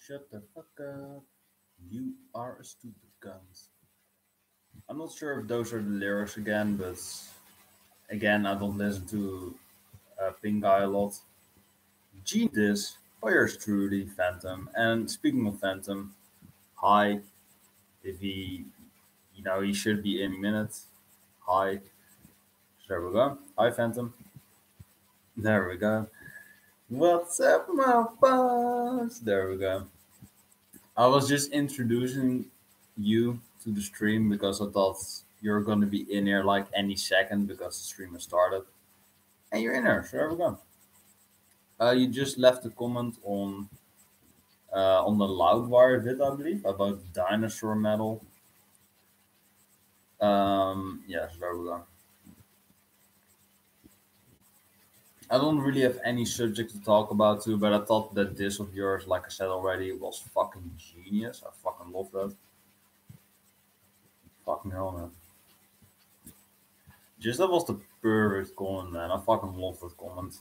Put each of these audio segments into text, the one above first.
Shut the fuck up. You are a stupid cunt. I'm not sure if those are the lyrics again, but again, I don't listen to Pink Guy a lot. Gene this by yours truly, Phantom. And speaking of Phantom, hi. If he, he should be any minute. Hi. There we go. Hi, Phantom. There we go. What's up, my boss? There we go. I was just introducing you to the stream because I thought you're gonna be in here like any second because the stream has started. And you're in there, so there we go. You just left a comment on the Loudwire vid, I believe, about dinosaur metal. Yes, there we go. I don't really have any subject to talk about too, but I thought that this of yours, like I said already, was fucking genius. I fucking love that. Fucking hell, man. Just that was the perfect comment, man. I fucking love that comment.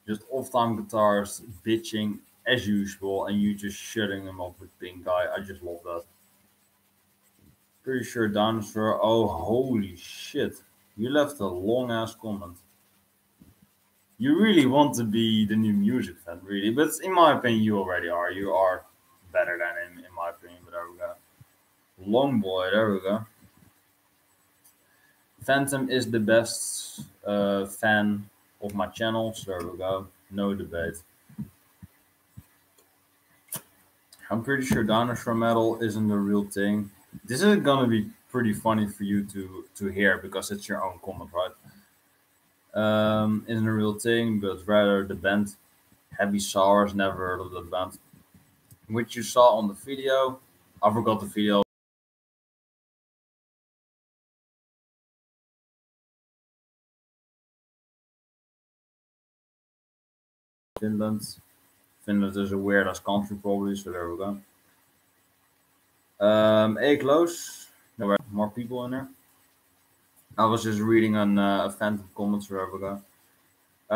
Just off-time guitars, bitching as usual, and you just shutting them up with Pink Guy. I just love that. Pretty sure Dinosaur. Oh, holy shit. You left a long ass comment. You really want to be the new music fan, really. But in my opinion, you already are. You are better than him, in my opinion. But there we go. Long boy, there we go. Phantom is the best fan of my channel, so there we go. No debate. I'm pretty sure dinosaur metal isn't the real thing. This is gonna be pretty funny for you to hear because it's your own comment, right? Isn't a real thing, but rather the band Heavy Sours. Never heard of that band. Which you saw on the video. I forgot the video. Finland. Finland is a weird ass country, probably. So there we go. A close. There were more people in there. I was just reading on a Phantom comments forever ago.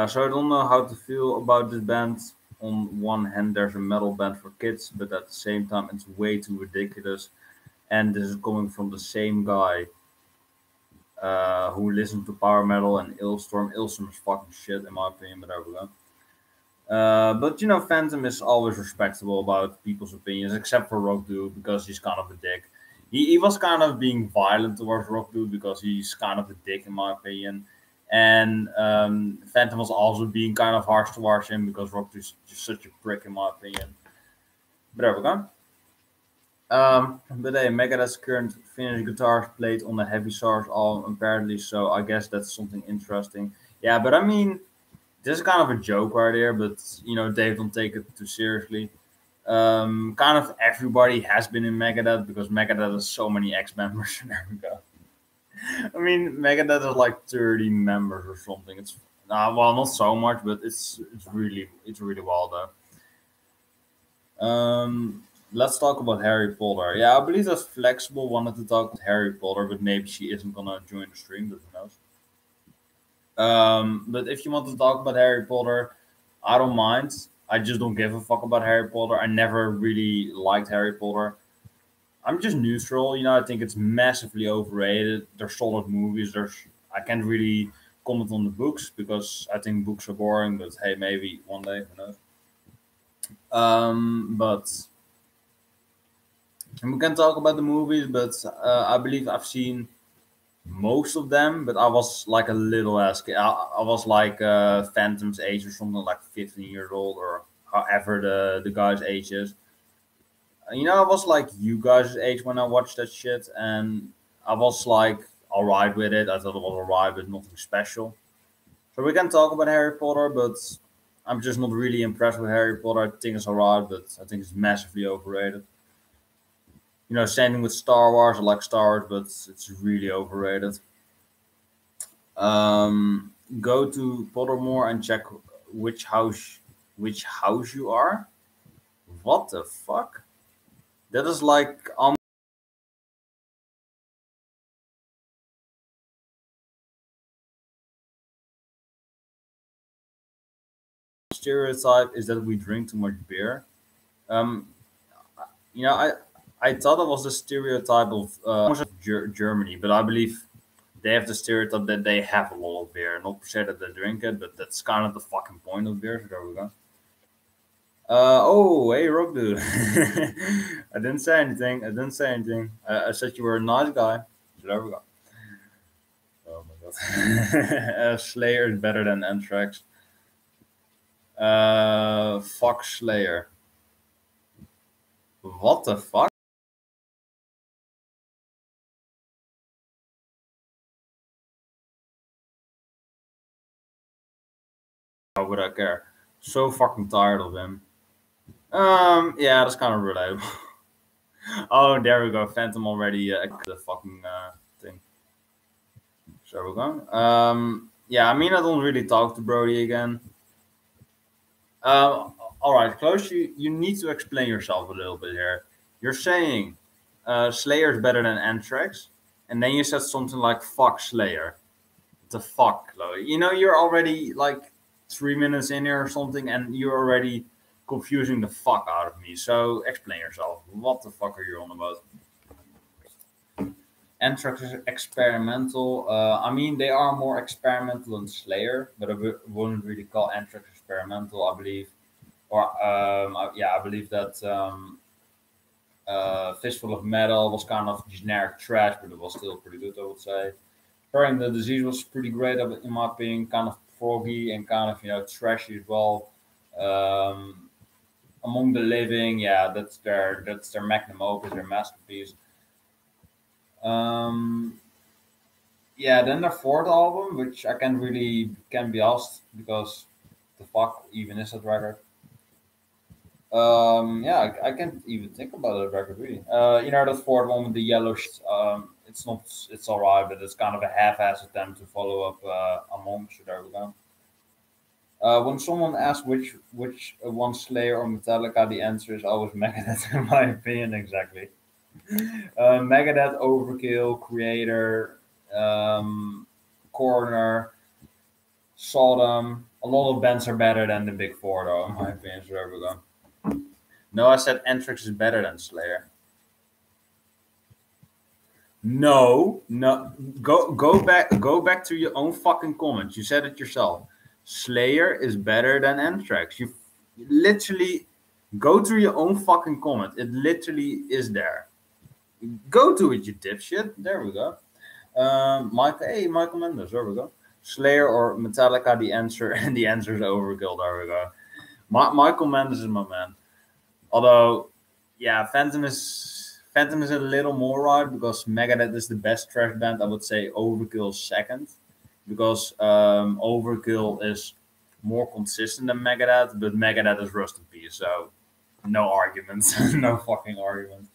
So I don't know how to feel about this band. On one hand, there's a metal band for kids, but at the same time, it's way too ridiculous. And this is coming from the same guy who listened to power metal and Illstorm. Illstorm is fucking shit, in my opinion, but there we go. But Phantom is always respectable about people's opinions, except for Rock Dude because he's kind of a dick. He was kind of being violent towards Rock Dude because he's kind of a dick, in my opinion. And Phantom was also being kind of harsh towards him because Rock Dude is just such a prick, in my opinion. But there we go. But hey, Megadeth's current Finnish guitars played on the Heavy Source album, apparently, so I guess that's something interesting. Yeah, but I mean, this is kind of a joke right here, but Dave don't take it too seriously. Kind of everybody has been in Megadeth because Megadeth has so many ex members. There we go. I mean, Megadeth has like 30 members or something. It's well, not so much, but it's really wild though. Let's talk about Harry Potter. Yeah, I believe that Flexible wanted to talk about Harry Potter, but maybe she isn't gonna join the stream. But who knows? But if you want to talk about Harry Potter, I don't mind. I just don't give a fuck about Harry Potter. I never really liked Harry Potter. I'm just neutral. I think it's massively overrated. They're solid movies. I can't really comment on the books because I think books are boring. But hey, maybe one day, who knows? But and we can talk about the movies. But I believe I've seen most of them, but I was like a little ass kid. I was like Phantom's age or something, like 15 years old or however the guy's age is. I was like you guys' age when I watched that shit, and I was like alright with it. I thought it was alright, but nothing special. So we can talk about Harry Potter, but I'm just not really impressed with Harry Potter. I think it's alright, but I think it's massively overrated. Same thing with Star Wars. I like Star Wars, but it's really overrated. Go to Pottermore and check which house you are. What the fuck? That is like stereotype is that we drink too much beer. Um, You know, I thought it was the stereotype of Germany, but I believe they have the stereotype that they have a lot of beer. Not per se that they drink it, but that's kind of the fucking point of beer. So there we go. Oh, hey, Rock Dude. I didn't say anything. I didn't say anything. I said you were a nice guy. So there we go. Oh my god. Slayer is better than Anthrax. Fuck Slayer. What the fuck? Why would I care? So fucking tired of him. Yeah, that's kind of relatable. Oh, there we go. Phantom already the fucking thing. So we're going. Yeah, I mean, I don't really talk to Brody again. All right, Close. You need to explain yourself a little bit here. You're saying Slayer is better than Anthrax, and then you said something like "fuck Slayer." The fuck, Chloe? You know, you're already like 3 minutes in here or something, and you're already confusing the fuck out of me. So explain yourself. What the fuck are you on about? Anthrax is experimental. I mean, they are more experimental than Slayer, but wouldn't really call Anthrax experimental. I believe, or yeah, I believe that Fistful of Metal was kind of generic trash, but it was still pretty good, I would say. Burning the Disease was pretty great, in my opinion. Kind of froggy and kind of trashy as well. Um, Among the Living, yeah, that's their magnum opus, their masterpiece. Um, Yeah, then their fourth album, which I can't really can be asked because the fuck even is that record? Yeah, I can't even think about that record really. The fourth one with the yellow. It's not. It's alright, but it's kind of a half-ass attempt to follow up Among. So there we go. When someone asks which one Slayer or Metallica, the answer is always Megadeth, in my opinion. Exactly. Megadeth, Overkill, Creator, Coroner, Sodom. A lot of bands are better than the Big Four, though, in my opinion. So there we go. No, I said Anthrax is better than Slayer. No, no. Go back to your own fucking comments. You said it yourself. Slayer is better than Anthrax. You literally go to your own fucking comment. It literally is there. Go to it, you dipshit. There we go. Michael Mendes. There we go. Slayer or Metallica? The answer, and the answer is Overkill. There we go. Michael Mendes is my man. Although, yeah, Phantom is a little more right because Megadeth is the best thrash band. I would say Overkill is second because Overkill is more consistent than Megadeth, but Megadeth is Rust in Peace. So no arguments, no fucking arguments.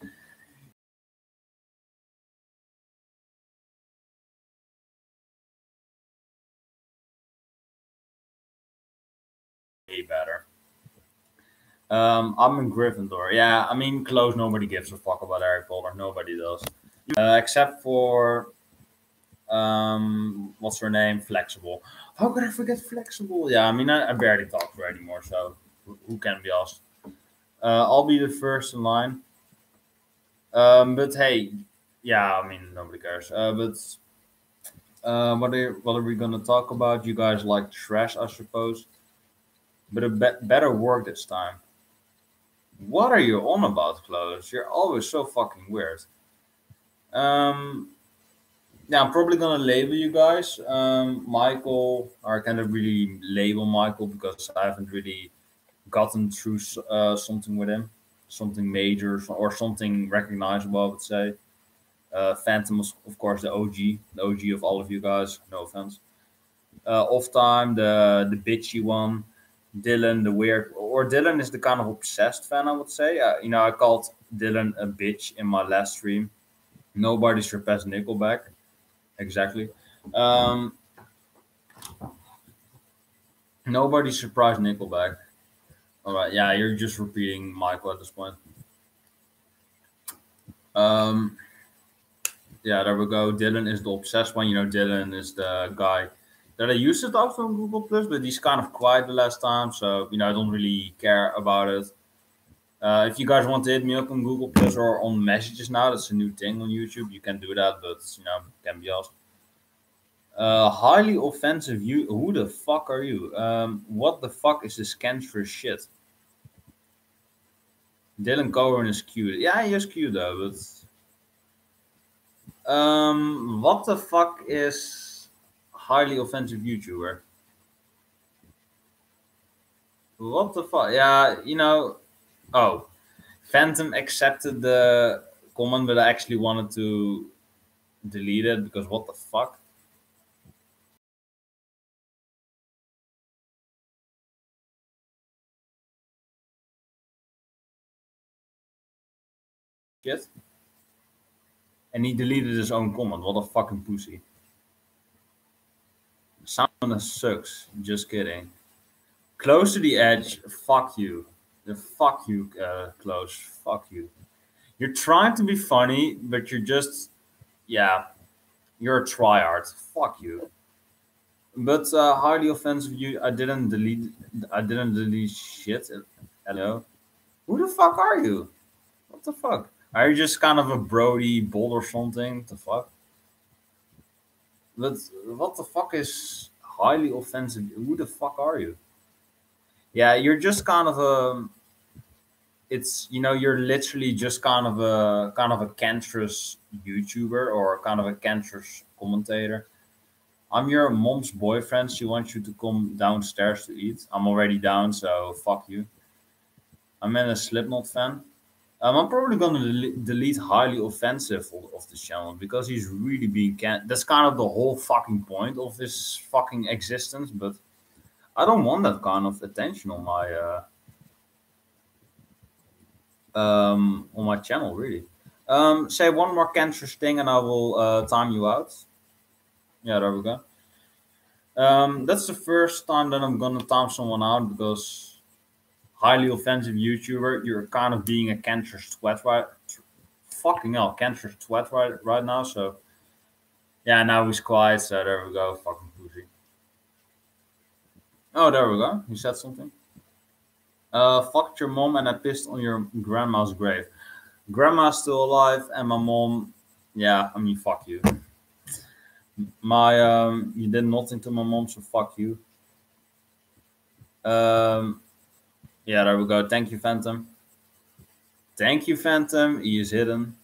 Way better. I'm in Gryffindor. Yeah, I mean, close. Nobody gives a fuck about Harry Potter. Nobody does, except for what's her name? Flexible. How could I forget Flexible? Yeah, I mean, I barely talk to her anymore, so who can be asked? I'll be the first in line. But hey, yeah, I mean, nobody cares. But what are we gonna talk about? You guys like trash, I suppose, but a better work this time. What are you on about, Close? You're always so fucking weird. Um, yeah, I'm probably gonna label you guys. Michael, or I can't really label Michael because I haven't really gotten through something with him, something major or something recognizable. I would say. Phantom was, of course, the OG of all of you guys. No offense. Off time, the bitchy one. Dylan, the weird, or Dylan is the kind of obsessed fan. I would say. I called Dylan a bitch in my last stream. Nobody surpassed Nickelback. Exactly. Um, Nobody surprised Nickelback. All right, yeah, you're just repeating Michael at this point. Um, yeah, there we go. Dylan is the obsessed one. Dylan is the guy that I used to talk to on Google Plus, but he's kind of quiet the last time, so I don't really care about it. If you guys want to hit me up on Google Plus or on messages now, that's a new thing on YouTube. You can do that, but can be asked. Highly offensive. You, who the fuck are you? What the fuck is this cancerous shit? Dylan Cohen is cute. Yeah, he is cute though, but what the fuck is highly offensive YouTuber? What the fuck? Yeah, Oh, Phantom accepted the comment, but I actually wanted to delete it because what the fuck? Shit. And he deleted his own comment. What a fucking pussy. Someone sucks. Just kidding. Close to the edge. Fuck you. The fuck you, close. Fuck you. You're trying to be funny, but you're just, yeah, you're a tryhard. Fuck you. But highly offensive. You. I didn't delete. I didn't delete shit. Hello. Who the fuck are you? What the fuck? Are you just kind of a Brody bull or something? The fuck? But what the fuck is highly offensive? Who the fuck are you? Yeah, you're just kind of a. It's you're literally just kind of a cancerous YouTuber or kind of a cancerous commentator. I'm your mom's boyfriend. She wants you to come downstairs to eat. I'm already down, so fuck you. I'm in a Slipknot fan. I'm probably gonna delete highly offensive of the channel because he's really being that's kind of the whole fucking point of his fucking existence. But I don't want that kind of attention on my channel really. Say one more cancerous thing and I will time you out. Yeah, there we go. That's the first time that I'm gonna time someone out because highly offensive YouTuber, you're kind of being a cancerous twat right fucking hell, cancerous twat right now, so yeah, now he's quiet, so there we go, fucking pussy. Oh, there we go. He said something. Fucked your mom and I pissed on your grandma's grave. Grandma's still alive, and my mom, yeah, I mean, fuck you. You did nothing to my mom, so fuck you. Um, yeah, there we go. Thank you, Phantom. Thank you, Phantom. He is hidden.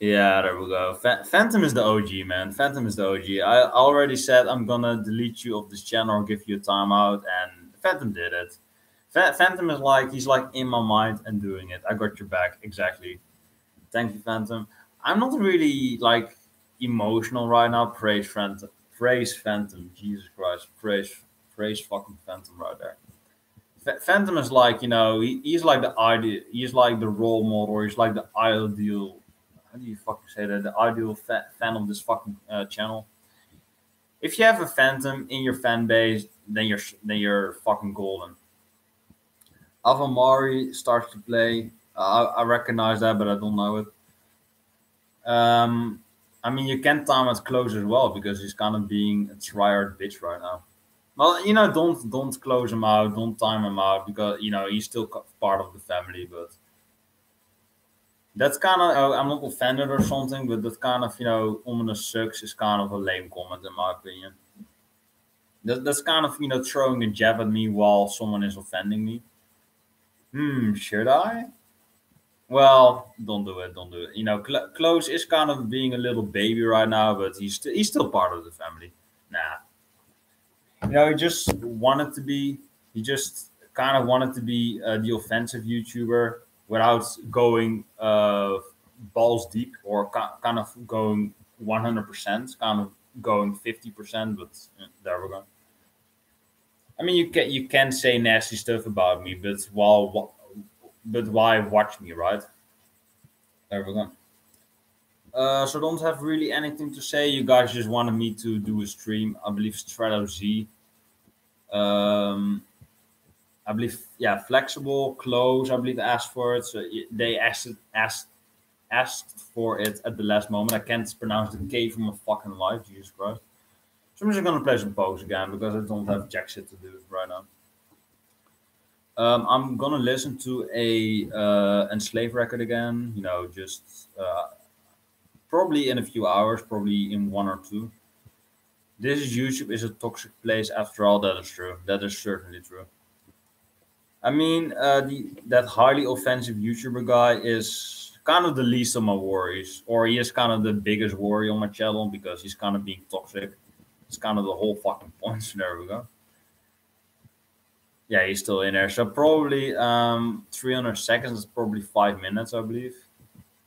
Yeah, there we go. Phantom is the OG, man. Phantom is the OG. I already said I'm gonna delete you off this channel or give you a timeout, and Phantom did it. Phantom is like he's like in my mind and doing it. I got your back, exactly. Thank you, Phantom. I'm not really like emotional right now. Praise Phantom. Praise Phantom. Jesus Christ. Praise fucking Phantom right there. Phantom is like he's like the ideal. He's like the role model. He's like the ideal. How do you fucking say that? The ideal fan of this fucking channel. If you have a Phantom in your fan base, then you're fucking golden. Avamari starts to play. I recognize that, but I don't know it. Um, I mean, you can time it close as well because he's kind of being a tryhard bitch right now. Well, don't close him out, don't time him out because he's still part of the family. But that's kind of I'm not offended or something, but that kind of ominous sucks is kind of a lame comment in my opinion. That's kind of throwing a jab at me while someone is offending me. Should I? Well, don't do it. Don't do it. Close is kind of being a little baby right now, but he's still part of the family. Nah, he just wanted to be. He just kind of wanted to be the offensive YouTuber without going balls deep or kind of going 100%, kind of going 50%. But there we go. I mean, you can say nasty stuff about me, but why watch me, right? There we go. So don't have really anything to say. You guys just wanted me to do a stream. I believe Strato Z. Um, I believe flexible, close. I believe asked for it. So they asked for it at the last moment. I can't pronounce the K from my fucking life. Jesus Christ. So I'm just gonna play some pose again because I don't have jack shit to do right now. I'm gonna listen to a Enslave record again. You know, just probably in a few hours, probably in one or two. This is YouTube is a toxic place after all. That is true. That is certainly true. I mean, that highly offensive YouTuber guy is kind of the least of my worries, or he is kind of the biggest worry on my channel because he's kind of being toxic. It's kind of the whole fucking point. So there we go. Yeah, he's still in there. So probably 300 seconds is probably 5 minutes, I believe.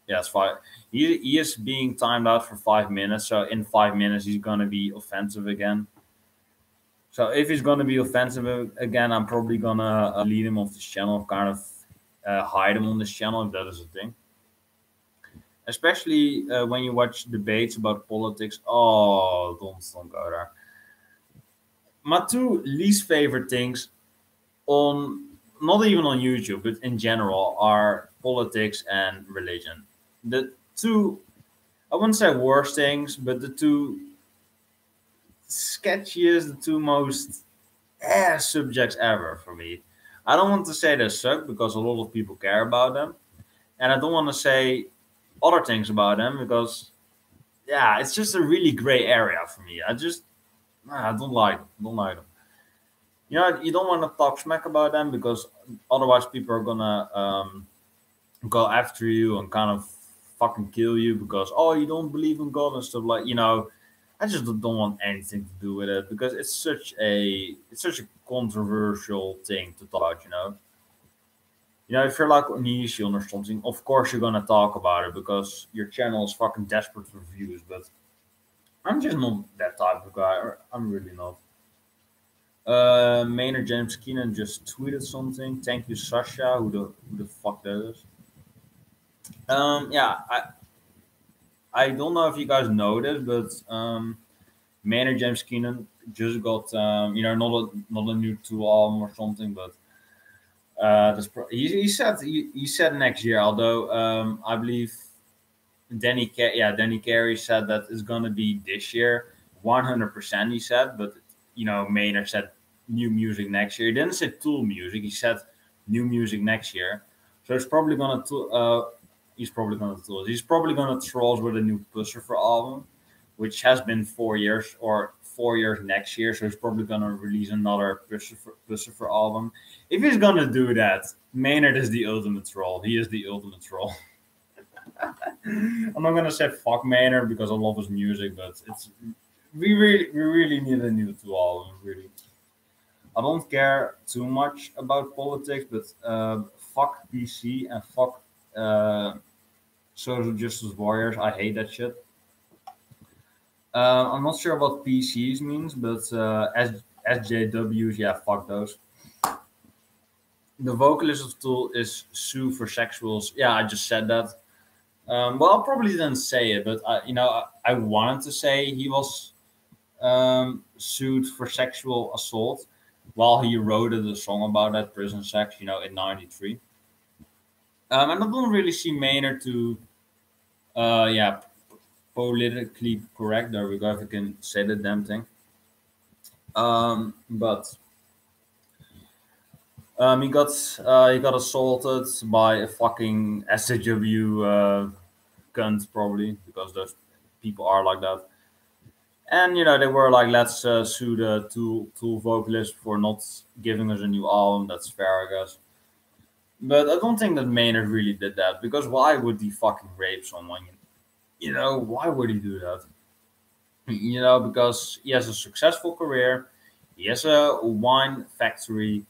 Yeah, it's five. He is being timed out for 5 minutes. So in 5 minutes, he's gonna be offensive again. So if he's gonna be offensive again, I'm probably gonna delete him off this channel, kind of hide him on this channel if that is a thing. Especially when you watch debates about politics. Oh, don't go there. My two least favorite things on not even on YouTube, but in general, are politics and religion. The two, I wouldn't say worst things, but the two sketchiest, the two most ass subjects ever for me. I don't want to say they suck because a lot of people care about them, and I don't want to say other things about them because yeah, it's just a really gray area for me. I don't like them. Don't like them. You know, you don't want to talk smack about them because otherwise people are gonna go after you and kind of fucking kill you because oh you don't believe in God and stuff like you know. I just don't want anything to do with it because it's such a controversial thing to talk about. You know if you're like Onision or something, of course you're gonna talk about it because your channel is fucking desperate for views. But I'm just not that type of guy. Or I'm really not. Maynard James Keenan just tweeted something. Thank you, Sasha. Who the fuck that is? Yeah, I don't know if you guys know this, but Maynard James Keenan just got not a new two album or something, but he said next year. Although I believe Danny Carey said that it's gonna be this year, 100%. He said, but Maynard said new music next year. He didn't say Tool music. He said new music next year. So it's probably gonna he's probably gonna tool. He's probably gonna troll us with a new Pussifer album, which has been 4 years or 4 years next year. So he's probably gonna release another Pussifer album. If he's gonna do that, Maynard is the ultimate troll. He is the ultimate troll. I'm not gonna say fuck Maynard because I love his music, but we really need a new two album. Really, I don't care too much about politics, but fuck PC and fuck social justice warriors. I hate that shit. I'm not sure what PCs means, but SJWs, yeah, fuck those. The vocalist of Tool is Sue for sexuals. Yeah, I just said that. Well, I probably didn't say it, but I wanted to say he was sued for sexual assault while he wrote a song about that prison sex, in '93. And I don't really see Maynard to, yeah, politically correct. There we go. If I can say the damn thing. But he got assaulted by a fucking SJW cunt probably because those people are like that. And they were like, let's sue the Tool vocalist for not giving us a new album. That's fair, I guess. But I don't think that Maynard really did that because why would he fucking rape someone? Why would he do that? Because he has a successful career, he has a wine factory,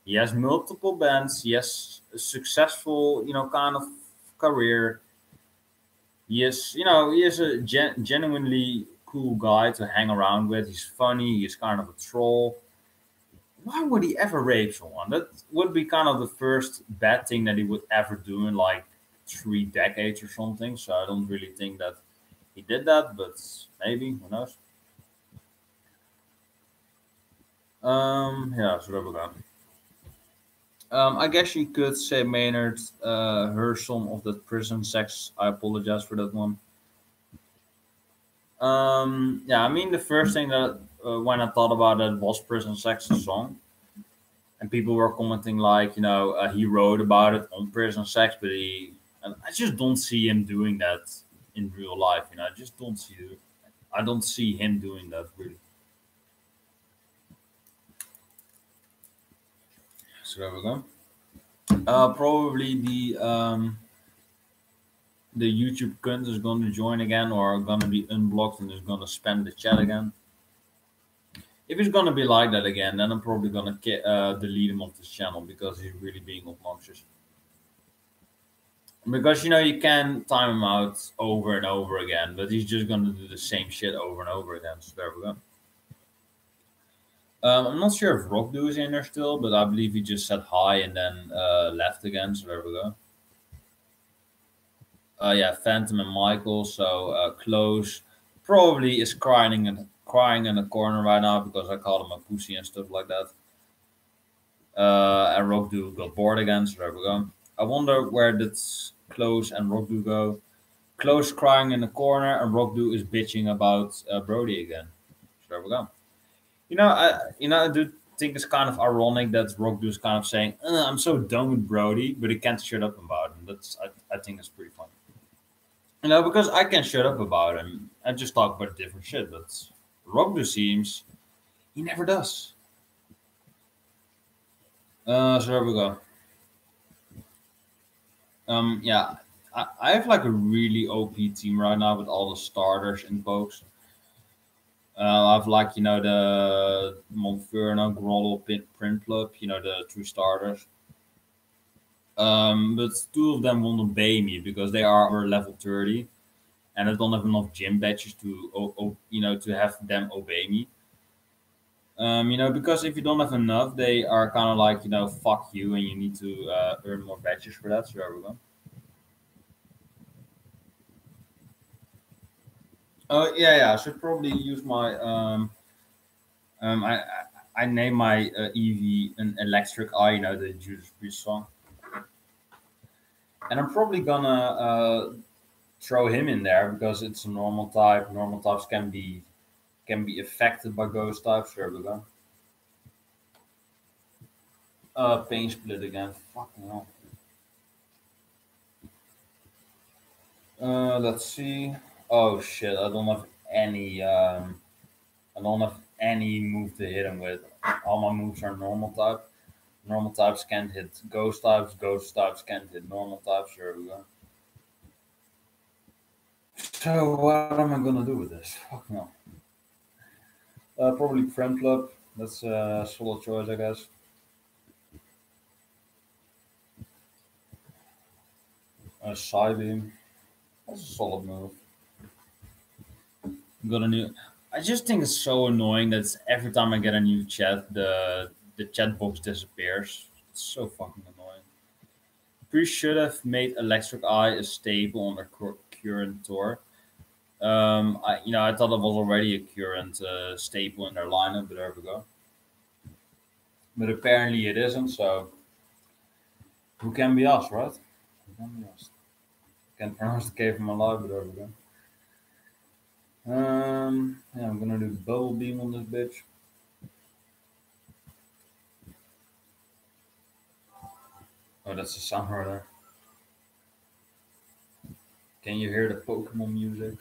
he has multiple bands, he has a successful, kind of career. He is a genuinely cool guy to hang around with. He's funny. He's kind of a troll. Why would he ever rape someone? That would be kind of the first bad thing that he would ever do in like 3 decades or something. So I don't really think that he did that, but maybe who knows? Yeah, so there we go. I guess you could say Maynard heard some of that prison sex. I apologize for that one. Yeah, I mean the first thing that when I thought about it was prison sex the song. and people were commenting like, he wrote about it on prison sex, but and I just don't see him doing that in real life. I just don't see it. I don't see him doing that really. So there we go. Probably the YouTube cunt is going to join again or going to be unblocked and is going to spam the chat again. If it's going to be like that again, then I'm probably going to delete him off this channel because he's really being obnoxious. Because you can time him out over and over again, but he's just going to do the same shit over and over again. So there we go. I'm not sure if Rockdo is in there still, but I believe he just said hi and then left again. So there we go. Yeah, Phantom and Michael. So close. Probably is crying in the corner right now because I called him a pussy and stuff like that. And Rockdo got bored again. So there we go. I wonder where did Close and Rockdo go. Close crying in the corner, and Rockdo is bitching about Brody again. So there we go. I do think it's kind of ironic that Rockdo is kind of saying, "I'm so done with Brody," but he can't shut up about him. I think it's pretty funny. Because I can shut up about him. I just talk about different shit, but Rockdo seems he never does. So there we go. Yeah, I have like a really OP team right now with all the starters in box. I've like the Monferno, Groddle, Print Club, the two starters. But two of them won't obey me because they are over level 30, and I don't have enough gym badges to to have them obey me. Because if you don't have enough, they are kind of like fuck you, and you need to earn more badges for that. So there we go. Oh yeah, yeah. I should probably use my um. I I, I name my EV an electric eye. The Judas Priest song, and I'm probably gonna throw him in there because it's a normal type. Normal types can be affected by ghost types. There we go. Pain split again. Fucking hell. Let's see. Oh shit! I don't have any move to hit him with. All my moves are normal type. Normal types can't hit ghost types. Ghost types can't hit normal types. There we go. So what am I gonna do with this? Fuck no. Probably friend club. That's a solid choice, I guess. Side beam. That's a solid move. Got a new. I just think it's so annoying that every time I get a new chat, the chat box disappears. It's so fucking annoying. We should have made Electric Eye a staple on their current tour. I thought it was already a current staple in their lineup, but there we go. But apparently it isn't. So who can be us, right? Who can be us? Can't pronounce the cave of my life, but there we go. Yeah, I'm gonna do bubble beam on this bitch. Oh, that's the sound right there. Can you hear the Pokemon music?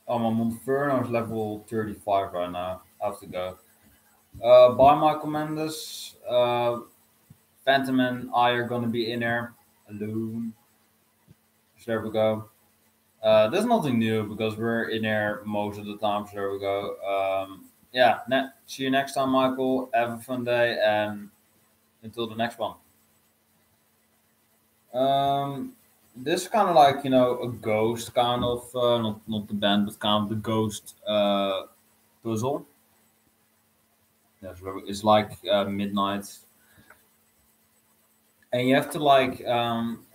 Oh, my Monferno is level 35 right now. I have to go. By my commanders, Phantom and I are gonna be in there alone. So there we go. There's nothing new because we're in there most of the time. So there we go. Yeah, see you next time, Michael. Have a fun day, and until the next one. Um, this kind of like a ghost kind of not the band, but kind of the ghost puzzle. Yeah, so it's like midnight, and you have to like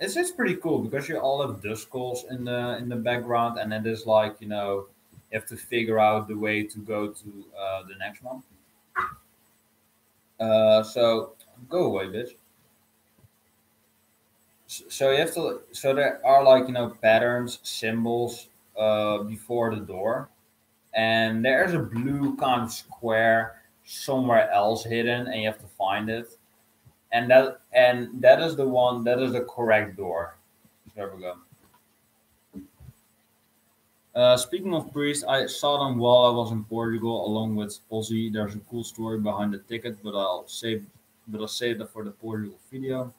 it's pretty cool because you all have dust calls in the background, and then there's like you have to figure out the way to go to the next one. So go away, bitch. So you have to. So there are like patterns, symbols before the door, and there's a blue kind of square somewhere else hidden, and you have to find it. And that is the one that is the correct door. There we go. Speaking of priests, I saw them while I was in Portugal along with Ozzy. There's a cool story behind the ticket, but I'll save that for the Portugal video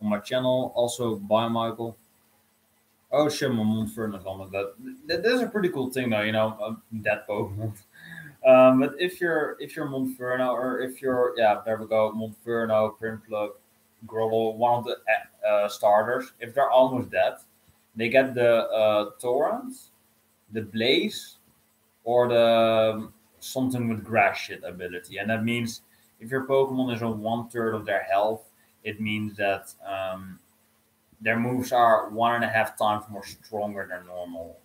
on my channel. Also, bye, Michael. Oh shit, my Montferno helmet. That's a pretty cool thing, though. That Pokemon. But if you're Montferno, or if you're, yeah, there we go, Montferno, Prinplup, Grotle, one of the starters. If they're almost dead, they get the Torrent, the Blaze, or the something with grass shit ability, and that means if your Pokemon is on 1/3 of their health, it means that their moves are 1.5 times more stronger than normal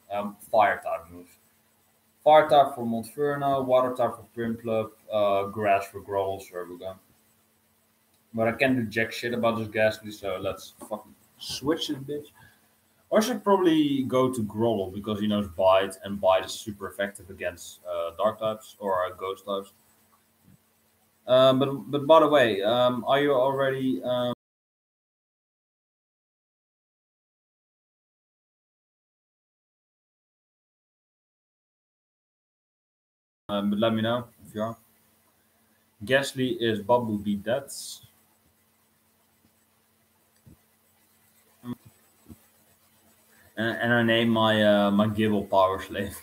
fire type moves. Fire type for Montferno, water type for Prinplup, grass for Growl, so there we go. But I can't do jack shit about this Ghastly, so let's fucking switch this bitch. Or I should probably go to Growl because he knows Bite, and Bite is super effective against Dark types or Ghost types. But by the way, are you already? But let me know if you are. Ghastly is Bumblebee. That's and I name my Gibble Power Slave.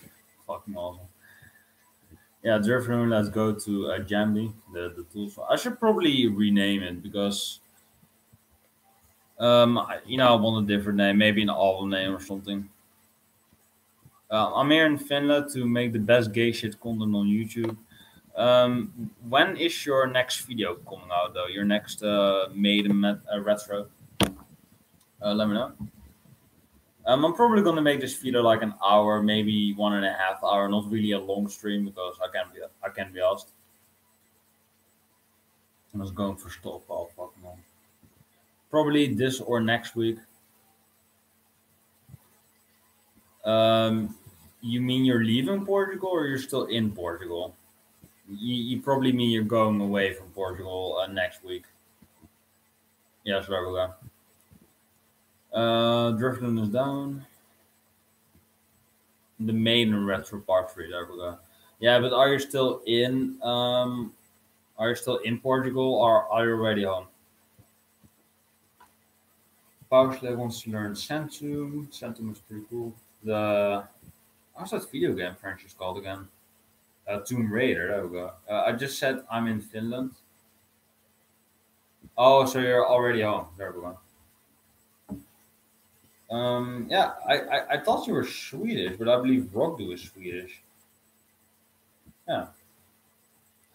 Fucking awesome. Yeah, Drifloon, let's go to Jambi, the tools. I should probably rename it because I want a different name, maybe an album name or something. I'm here in Finland to make the best gay shit content on YouTube. When is your next video coming out though? Your next retro? Let me know. I'm probably gonna make this video like an hour, maybe 1.5 hour. Not really a long stream because I can't be asked. I was going for stockpile Pokemon. Probably this or next week. You mean you're leaving Portugal or you're still in Portugal? You probably mean you're going away from Portugal next week. Yes, there we go. Drifting is down. The maiden retro part 3, there we go. Yeah, but are you still in Portugal or are you already home? Powersley wants to learn Centum. Centum is pretty cool. How's that video game franchise called again? Tomb Raider, there we go. I just said I'm in Finland. Oh, so you're already home. There we go. Yeah, I thought you were Swedish, but I believe Rockdo is Swedish. Yeah,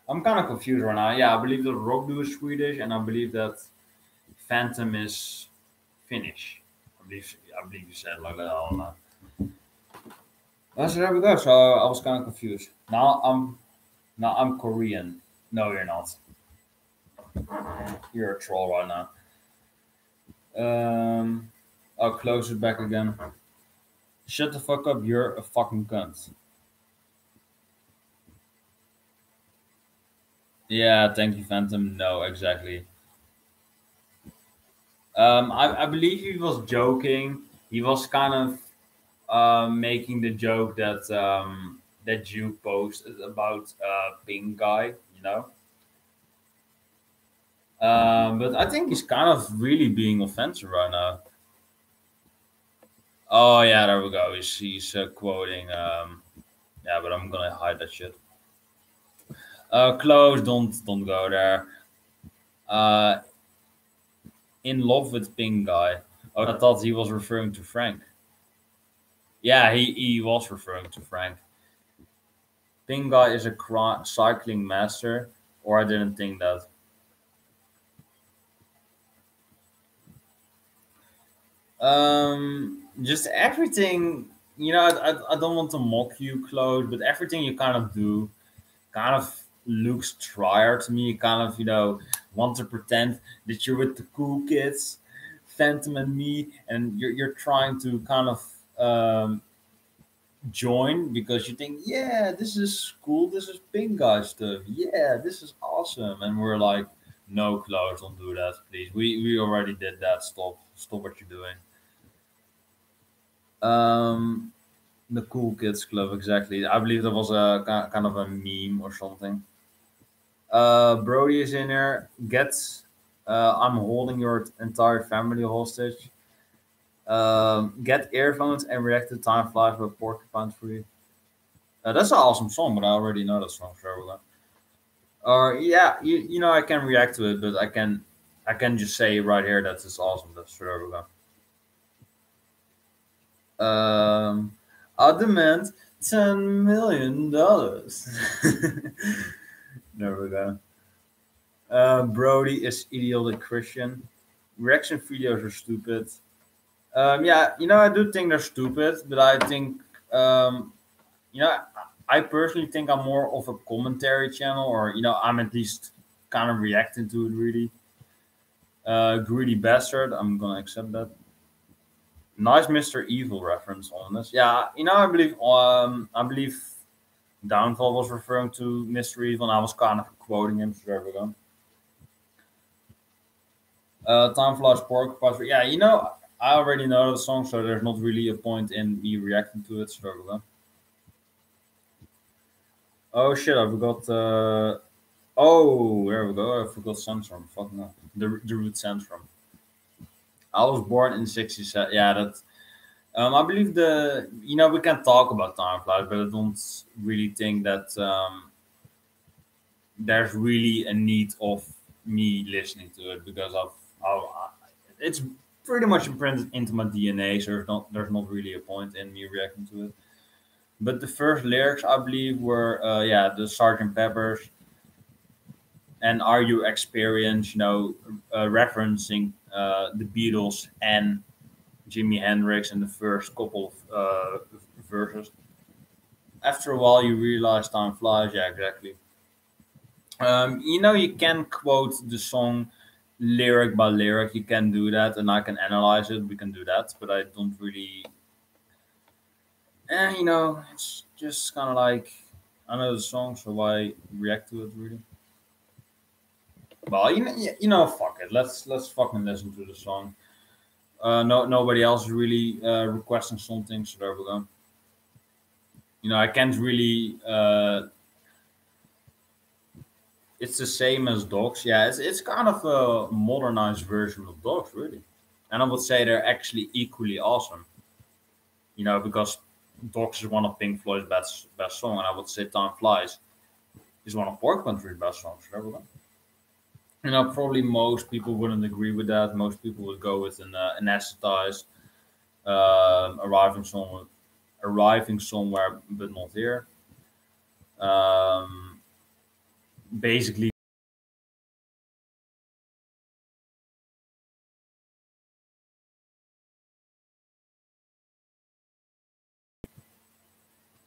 I'm kind of confused right now. Yeah, I believe that Rockdo is Swedish, and I believe that Phantom is Finnish. I believe you said like that. I don't know. So there we go. So I was kind of confused. Now I'm Korean. No, you're not. You're a troll right now. I'll close it back again. Shut the fuck up. You're a fucking cunt. Yeah, thank you, Phantom. No, exactly. I believe he was joking. He was kind of making the joke that you posted about Pink Guy, you know. But I think he's kind of really being offensive right now. Oh yeah, there we go. He's quoting. Yeah, but I'm gonna hide that shit. Close. Don't go there. Uh, in love with Pink Guy. Oh, I thought he was referring to Frank. Yeah, he was referring to Frank. Pink Guy is a cycling master, or I didn't think that. Just everything. I don't want to mock you, Claude, but everything you kind of do kind of looks trier to me. You kind of, want to pretend that you're with the cool kids, Phantom and me, and you're trying to kind of join because you think, yeah, this is cool, this is pink guy stuff, yeah, this is awesome, and we're like, no, Klaus, don't do that, please. We already did that. Stop what you're doing. Um, the cool kids club, exactly. I believe that was a kind of a meme or something. Brody is in there. I'm holding your entire family hostage. Get earphones and react to Time Flies by Porcupine Tree. That's an awesome song, but I already know that song, so we're gonna. Or yeah, you know I can react to it, but I can just say right here that it's awesome. That's sure we're gonna. I demand $10 million. There we go. Brody is idiotic Christian. Reaction videos are stupid. Yeah, I do think they're stupid, but I think um, you know, I personally think I'm more of a commentary channel, or I'm at least kind of reacting to it really. Greedy bastard, I'm gonna accept that. Nice Mr. Evil reference on this. Yeah, I believe Downfall was referring to Mr. Evil, and I was kind of quoting him. So there we go. Time Flies Porcupine. Yeah, I already know the song, so there's not really a point in me reacting to it. So there we go. Oh shit, I forgot. Oh, there we go. I forgot Centrum. Fuck no. The root Centrum. I was born in '67. Yeah, that. I believe we can talk about time flies, but I don't really think that there's really a need of me listening to it because it's pretty much imprinted into my DNA. So there's not really a point in me reacting to it. But the first lyrics I believe were the Sergeant Peppers and Are You Experienced, referencing the Beatles and Jimi Hendrix in the first couple of verses. After a while, you realize time flies. Yeah, exactly. You can quote the song lyric by lyric. You can do that, and I can analyze it. We can do that, but I don't really. It's just kind of like I know the song, so why react to it really? Well, fuck it. Let's fucking listen to the song. No, nobody else is really requesting something, so there we go. I can't really. It's the same as dogs. Yeah, it's kind of a modernized version of dogs, really. And I would say they're actually equally awesome. Because dogs is one of Pink Floyd's best song, and I would say Time Flies is one of Porcupine's best songs. So there we go. Probably most people wouldn't agree with that. Most people would go with an anesthetized, arriving somewhere but not here. Um, Basically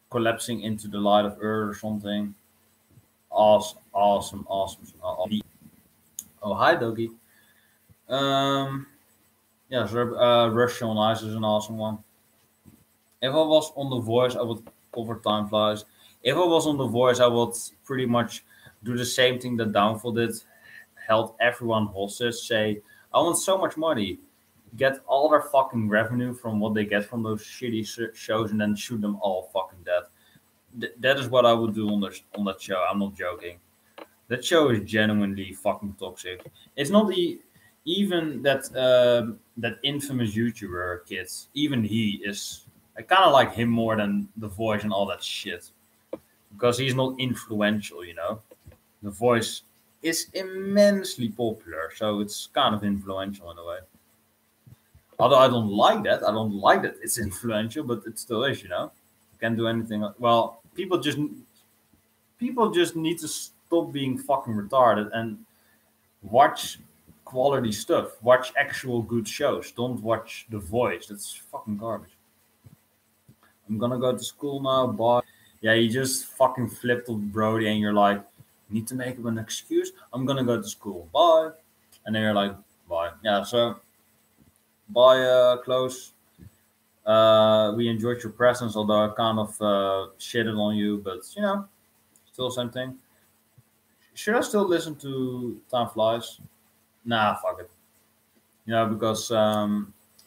collapsing into the light of Earth or something. Awesome, awesome, awesome. Oh, hi, Doggy. Um, yeah, so, Russian on Ice is an awesome one. If I was on The Voice, I would cover Time Flies. If I was on The Voice, I would pretty much do the same thing that Downfall did, held everyone hostage, say, I want so much money, get all their fucking revenue from what they get from those shitty shows, and then shoot them all fucking dead. That is what I would do on that show. I'm not joking. That show is genuinely fucking toxic. It's not even that infamous YouTuber kid. Even he is. I kind of like him more than The Voice and all that shit because he's not influential. The Voice is immensely popular, so it's kind of influential in a way. Although I don't like that. I don't like that it's influential, but it still is. You can't do anything. Well, people just need to stop being fucking retarded and watch quality stuff. Watch actual good shows. Don't watch The Voice. That's fucking garbage. I'm gonna go to school now. Bye. Yeah, you just fucking flipped with Brody and you're like, need to make him an excuse. I'm gonna go to school. Bye. And then you're like, bye. Yeah. So bye, close. We enjoyed your presence, although I kind of shitted on you, but still something. Should I still listen to Time Flies? Nah, fuck it. Because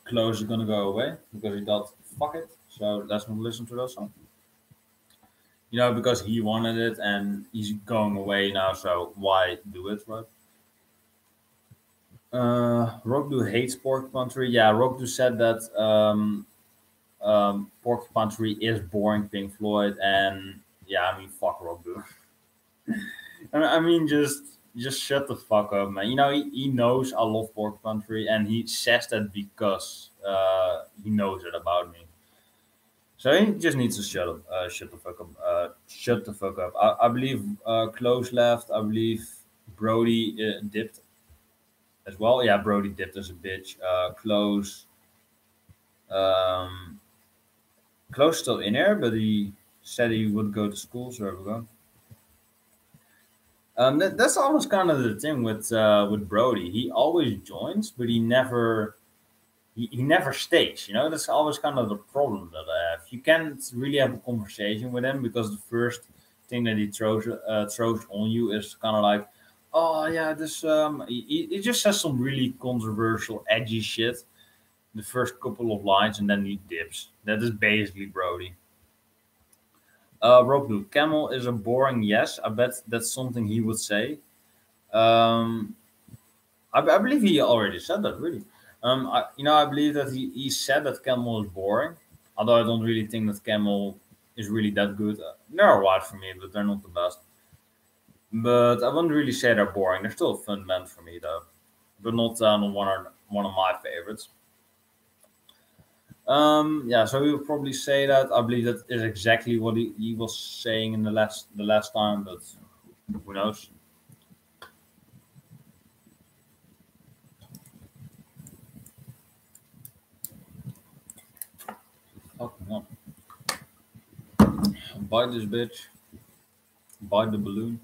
Close is gonna go away because he thought, fuck it. So let's not listen to that song. Because he wanted it and he's going away now, so why do it, right? Rockdo hates Porcupine Tree. Yeah, Rockdo said that Porcupine Tree is boring Pink Floyd, and yeah, I mean, fuck Rockdo. I mean, just shut the fuck up, man. He knows I love Porcupine Tree, and he says that because he knows it about me. So he just needs to shut the fuck up. Shut the fuck up. I believe Close left. I believe Brody dipped as well. Yeah, Brody dipped as a bitch. Um, Close still in there, but he said he would go to school. So there we go. That's always kind of the thing with Brody. He always joins, but he never stays. That's always kind of the problem that I have. You can't really have a conversation with him because the first thing that he throws on you is kind of like, oh yeah, this he just says some really controversial, edgy shit. The first couple of lines and then he dips. That is basically Brody. Rob Blue Camel is a boring yes. I bet that's something he would say. Um, I believe he already said that, really. I believe that he said that Camel is boring, although I don't really think that Camel is really that good. They're alright for me, but they're not the best. But I wouldn't really say they're boring. They're still a fun band for me, though, but not one of my favorites. Yeah, so he would probably say that. I believe that is exactly what he was saying in the last time, but who knows? Fucking hell. Bite this bitch. Bite the balloon.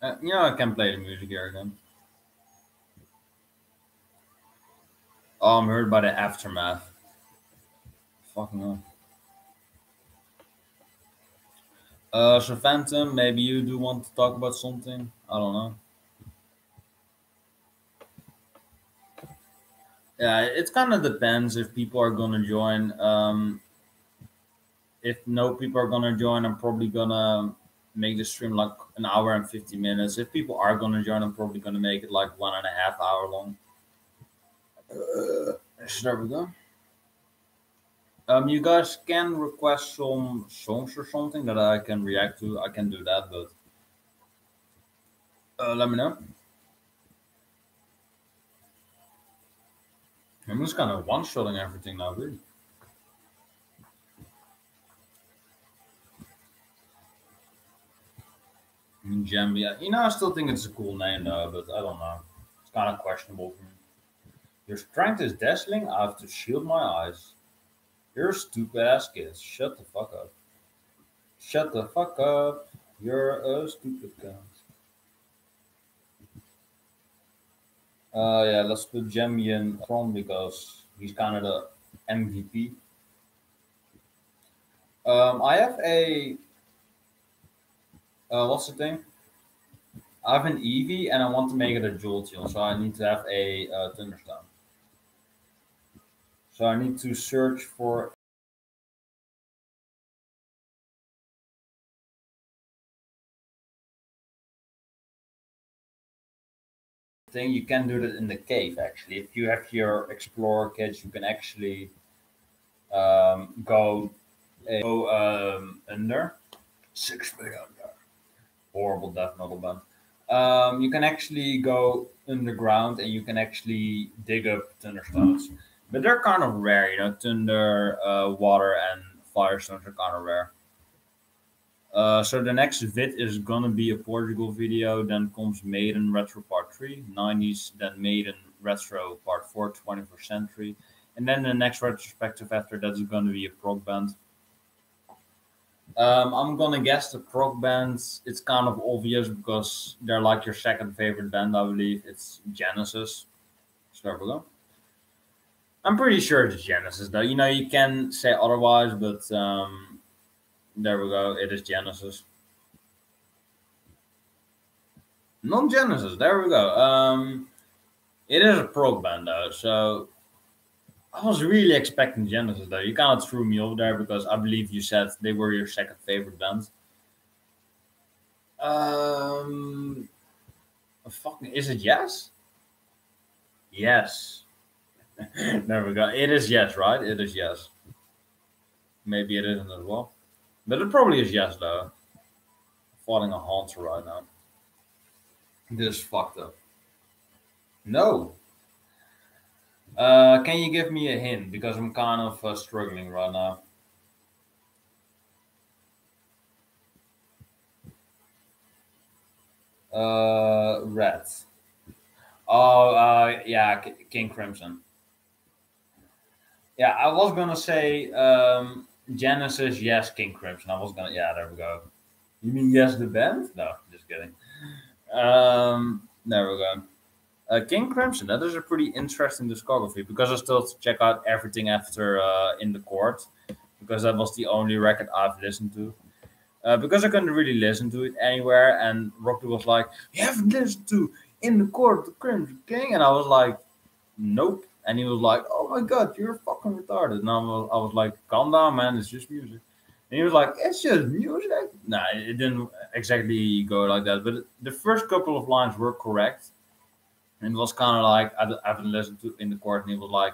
I can play the music here again. Oh, I'm hurt by the aftermath. Fucking hell. So Phantom, maybe you do want to talk about something. I don't know. Yeah, it kind of depends if people are gonna join. If no people are gonna join, I'm probably gonna make the stream like an hour and 50 minutes. If people are gonna join, I'm probably gonna make it like 1.5 hour long. So there we go. You guys can request some songs or something that I can react to. I can do that, but let me know. I'm just kind of one-shotting everything now, really. Jambia. I still think it's a cool name though, but I don't know. It's kind of questionable for me. Your strength is dazzling. I have to shield my eyes. You're a stupid ass kid. Shut the fuck up. Shut the fuck up. You're a stupid cunt. Yeah, let's put Jamian from because he's kind of the MVP. I have a what's the thing? I have an Eevee and I want to make it a Jolteon, so I need to have a Thunderstone. So I need to search for thing. You can do that in the cave actually. If you have your Explorer kits, you can actually go under 6 feet under. Horrible death metal band. You can actually go underground and you can actually dig up thunderstones, but they're kind of rare. Thunder, water, and firestones are kind of rare. So the next vid is gonna be a Portugal video. Then comes Maiden Retro Part 3, 90s. Then Maiden Retro Part 4, 21st century. And then the next retrospective after that is gonna be a prog band. I'm gonna guess the prog bands. It's kind of obvious because they're like your second favorite band, I believe. It's Genesis. So there we go. I'm pretty sure it's Genesis though. You can say otherwise, but there we go. It is Genesis. Non Genesis. There we go. It is a prog band though, so I was really expecting Genesis though. You kind of threw me over there because I believe you said they were your second favorite band. Um, fucking, is it yes? Yes. There we go. It is yes, right? It is yes. Maybe it isn't as well, but it probably is yes though. Falling a haunter right now. This is fucked up. No. Can you give me a hint because I'm kind of struggling right now. Red. Oh, yeah, King Crimson. Yeah, I was gonna say Genesis, yes, King Crimson. I was gonna, yeah, there we go. You mean yes, the band? No, just kidding. There we go. King Crimson, that is a pretty interesting discography because I still have to check out everything after In the Court because that was the only record I've listened to. Because I couldn't really listen to it anywhere, and Rocky was like, "You haven't listened to In the Court of the Crimson King," and I was like, "Nope." And he was like, "Oh my god, you're fucking retarded." And I was like, "Calm down, man. It's just music." And he was like, "It's just music." Nah, it didn't exactly go like that, but the first couple of lines were correct, and it was kind of like I haven't listened to In the Court, and he was like,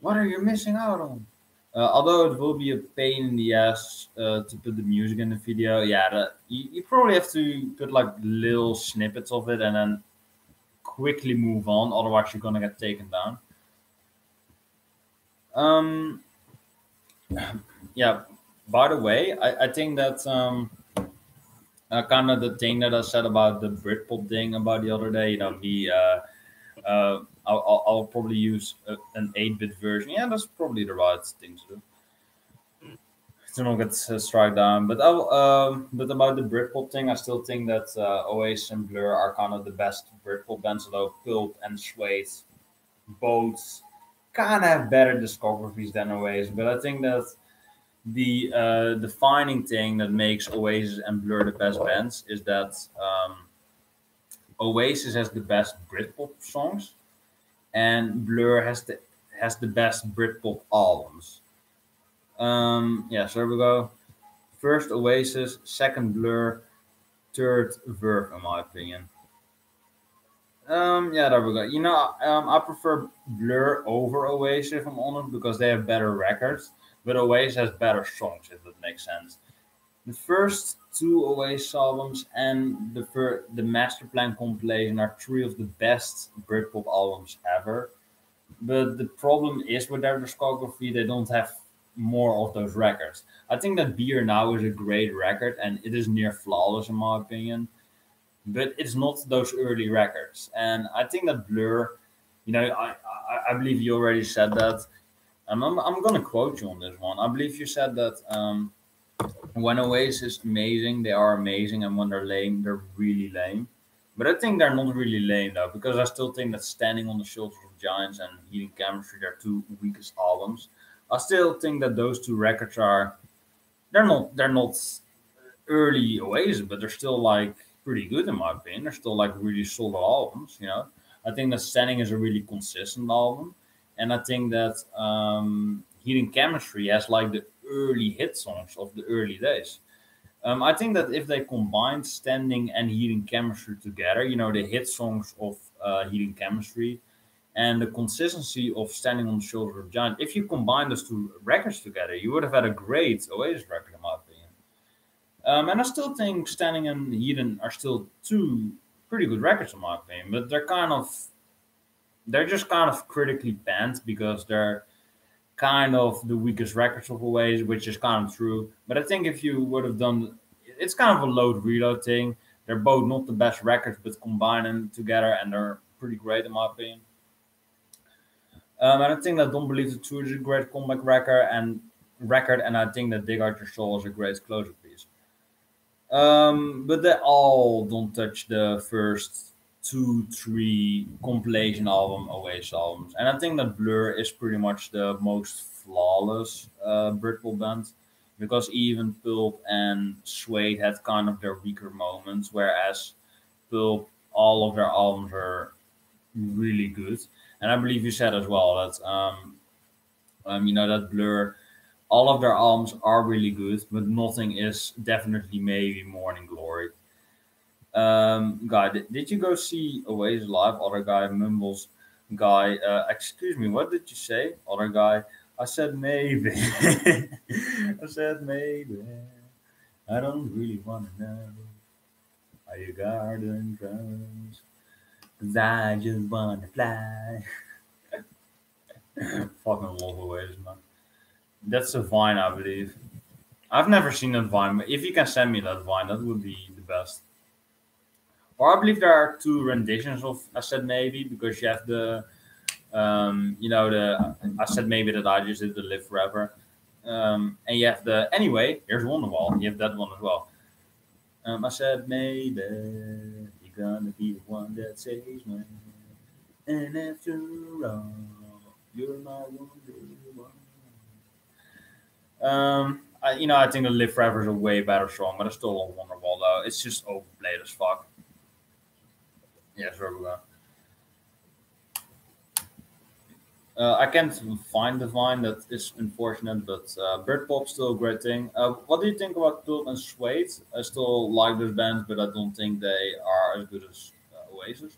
"What are you missing out on?" Although it will be a pain in the ass to put the music in the video, yeah, you probably have to put like little snippets of it and then quickly move on. Otherwise, you're gonna get taken down. Um, yeah. By the way, I think that kind of the thing that I said about the Britpop thing about the other day, the I'll probably use an 8-bit version. Yeah, that's probably the right thing to do. To not get struck down. But about the Britpop thing, I still think that Oasis and Blur are kind of the best Britpop bands. Although Pulp and Suede both kind of have better discographies than Oasis. But I think that the defining thing that makes Oasis and Blur the best bands is that Oasis has the best Britpop songs, and Blur has the best Britpop albums. Yeah, so there we go. First Oasis, second Blur, third Verve, in my opinion. Yeah, there we go. I prefer Blur over Oasis, if I'm honest, because they have better records, but Oasis has better songs, if that makes sense. The first two Oasis albums and the Master Plan compilation are three of the best Britpop albums ever. But the problem is with their discography, they don't have more of those records. I think that Beer Now is a great record and it is near flawless in my opinion, but it's not those early records. And I think that Blur, I believe you already said that. I'm going to quote you on this one. I believe you said that when Oasis is amazing, they are amazing, and when they're lame, they're really lame. But I think they're not really lame though, because I still think that Standing on the Shoulders of Giants and Heating Chemistry are two weakest albums. I still think that those two records are they're not early Oasis, but they're still like pretty good in my opinion. They're still like really solid albums. I think that Standing is a really consistent album, and I think that Heating Chemistry has like the early hit songs of the early days. I think that if they combine Standing and Heating Chemistry together, the hit songs of Heating Chemistry and the consistency of Standing on the Shoulder of Giant, if you combine those two records together, you would have had a great Oasis record, in my opinion. And I still think Standing and Heating are still two pretty good records, in my opinion, but they're just kind of critically panned because they're kind of the weakest records of Oasis, which is kind of true. But I think if you would have done, it's kind of a load reload thing. They're both not the best records, but combine them together and they're pretty great in my opinion. And I think that Don't Believe the Truth is a great comeback record, and I think that Dig Out Your Soul is a great closure piece. But they all don't touch the first two, three compilation album Oasis albums, and I think that Blur is pretty much the most flawless Britpop band because even Pulp and Suede had kind of their weaker moments, whereas Pulp, all of their albums are really good. And I believe you said as well that that Blur, all of their albums are really good, but nothing is definitely maybe Morning Glory. Guy, did you go see Oasis live? Other guy mumbles. Guy, excuse me, what did you say? Other guy, I said maybe. I said maybe. I don't really want to know how your garden grows. 'Cause I just want to fly. Fucking love Oasis, man. That's a Vine, I believe. I've never seen that Vine, but if you can send me that Vine, that would be the best. Or I believe there are two renditions of I said maybe because you have the I said maybe that I just did the Live Forever, and you have the anyway. Here's Wonderwall. You have that one as well. I said maybe you're gonna be the one that saves me, and after all, you're my Wonderwall. I think the Live Forever is a way better song, but I still love Wonderwall though. It's just overplayed as fuck. Yeah, sure we go. I can't find the Vine. That is unfortunate, but Britpop's still a great thing. What do you think about Pulp and Suede? I still like those bands, but I don't think they are as good as Oasis.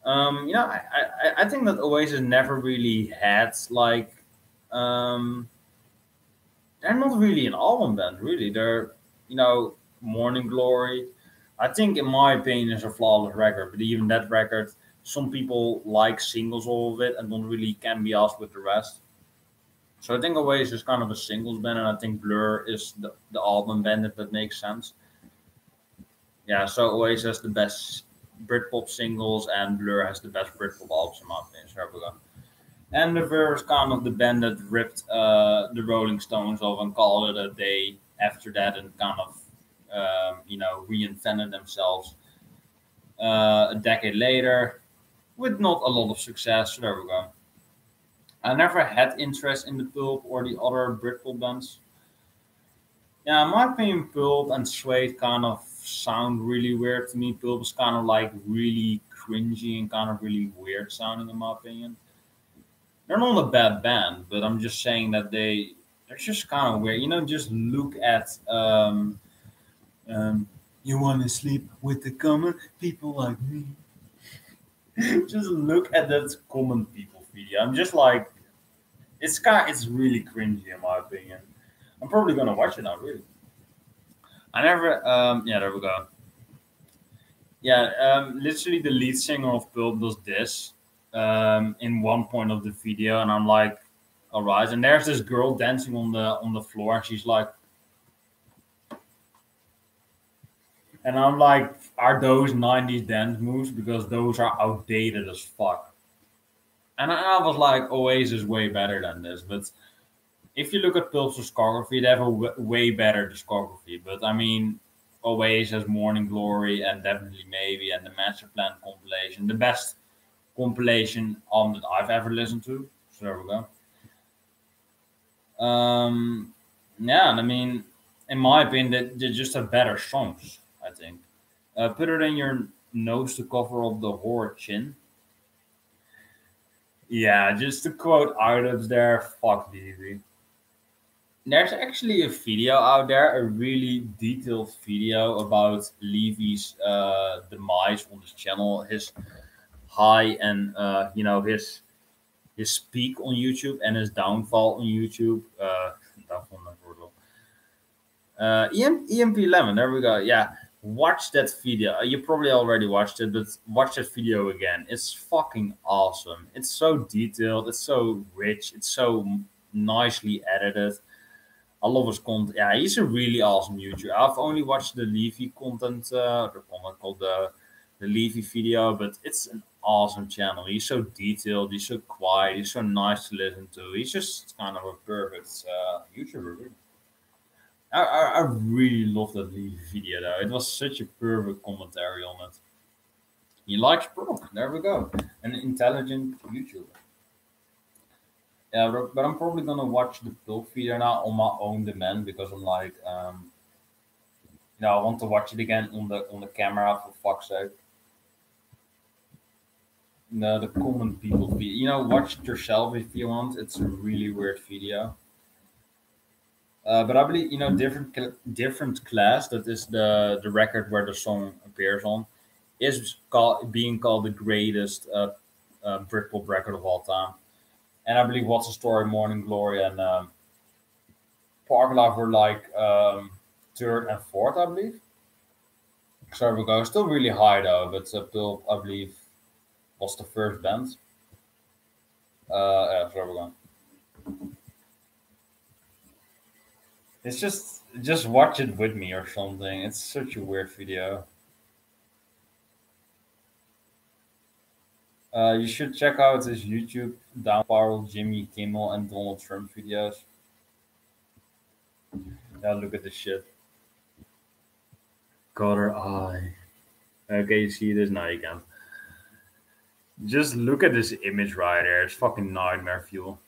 I think that Oasis never really had like um, they're not really an album band, really. They're Morning Glory. I think, in my opinion, is a flawless record. But even that record, some people like singles of it and don't really can be asked with the rest. So I think Oasis is kind of a singles band, and I think Blur is the album band, if that makes sense. Yeah, so Oasis has the best Britpop singles, and Blur has the best Britpop albums, in my opinion. So here we go. And the Verve is kind of the band that ripped the Rolling Stones off and called it a day after that, and kind of reinvented themselves a decade later with not a lot of success. So there we go. I never had interest in the Pulp or the other Britpop bands. Yeah, in my opinion, Pulp and Suede kind of sound really weird to me. Pulp is kind of like really cringy and kind of really weird sounding, in my opinion. They're not a bad band, but I'm just saying that they're just kind of weird. Just look at you want to sleep with the common people like me. Just look at that common people video. I'm just like, it's really cringy in my opinion. I'm probably gonna watch it now. Really, I never. Yeah, there we go. Yeah, literally the lead singer of Pulp does this in one point of the video, and I'm like, all right. And there's this girl dancing on the floor, and she's like, and I'm like, are those '90s dance moves? Because those are outdated as fuck. And I was like, Oasis is way better than this. But if you look at Pulp's discography, they have a way better discography. But I mean, Oasis has Morning Glory and definitely Maybe and the Master Plan compilation, the best compilation album that I've ever listened to. So there we go. Yeah, and I mean, in my opinion, they just have better songs. I think. Put it in your nose to cover up the horror chin. Yeah, just to quote items there, fuck DV. There's actually a video out there, a really detailed video about Levy's demise on his channel, his high and his peak on YouTube and his downfall on YouTube. Downfall, not brutal. EMP11, there we go. Yeah, watch that video. You probably already watched it, but watch that video again. It's fucking awesome. It's so detailed. It's so rich. It's so nicely edited. I love his content. Yeah, he's a really awesome YouTuber. I've only watched the Levy content, the content called the Levy video, but it's an awesome channel. He's so detailed. He's so quiet. He's so nice to listen to. He's just kind of a perfect YouTuber. Really. I really love that Levy video though. It was such a perfect commentary on it. He likes Brook. There we go. An intelligent YouTuber. Yeah, but I'm probably gonna watch the Pill Feeder now on my own demand because I'm like, I want to watch it again on the camera for fuck's sake. No, the common people video. Watch it yourself if you want. It's a really weird video. But I believe different class. That is the record where the song appears on. Is being called the greatest Britpop record of all time. And I believe What's the Story, Morning Glory, and Park Life were like third and fourth, I believe. So there we go. Still really high though, but Pulp, I believe, was the first band. Yeah, so there we go. It's just watch it with me or something. It's such a weird video. You should check out his YouTube down spiral Jimmy Kimmel and Donald Trump videos. Yeah, look at this shit. Got her eye. Okay, you see this? Now you can. Just look at this image right there. It's fucking nightmare fuel.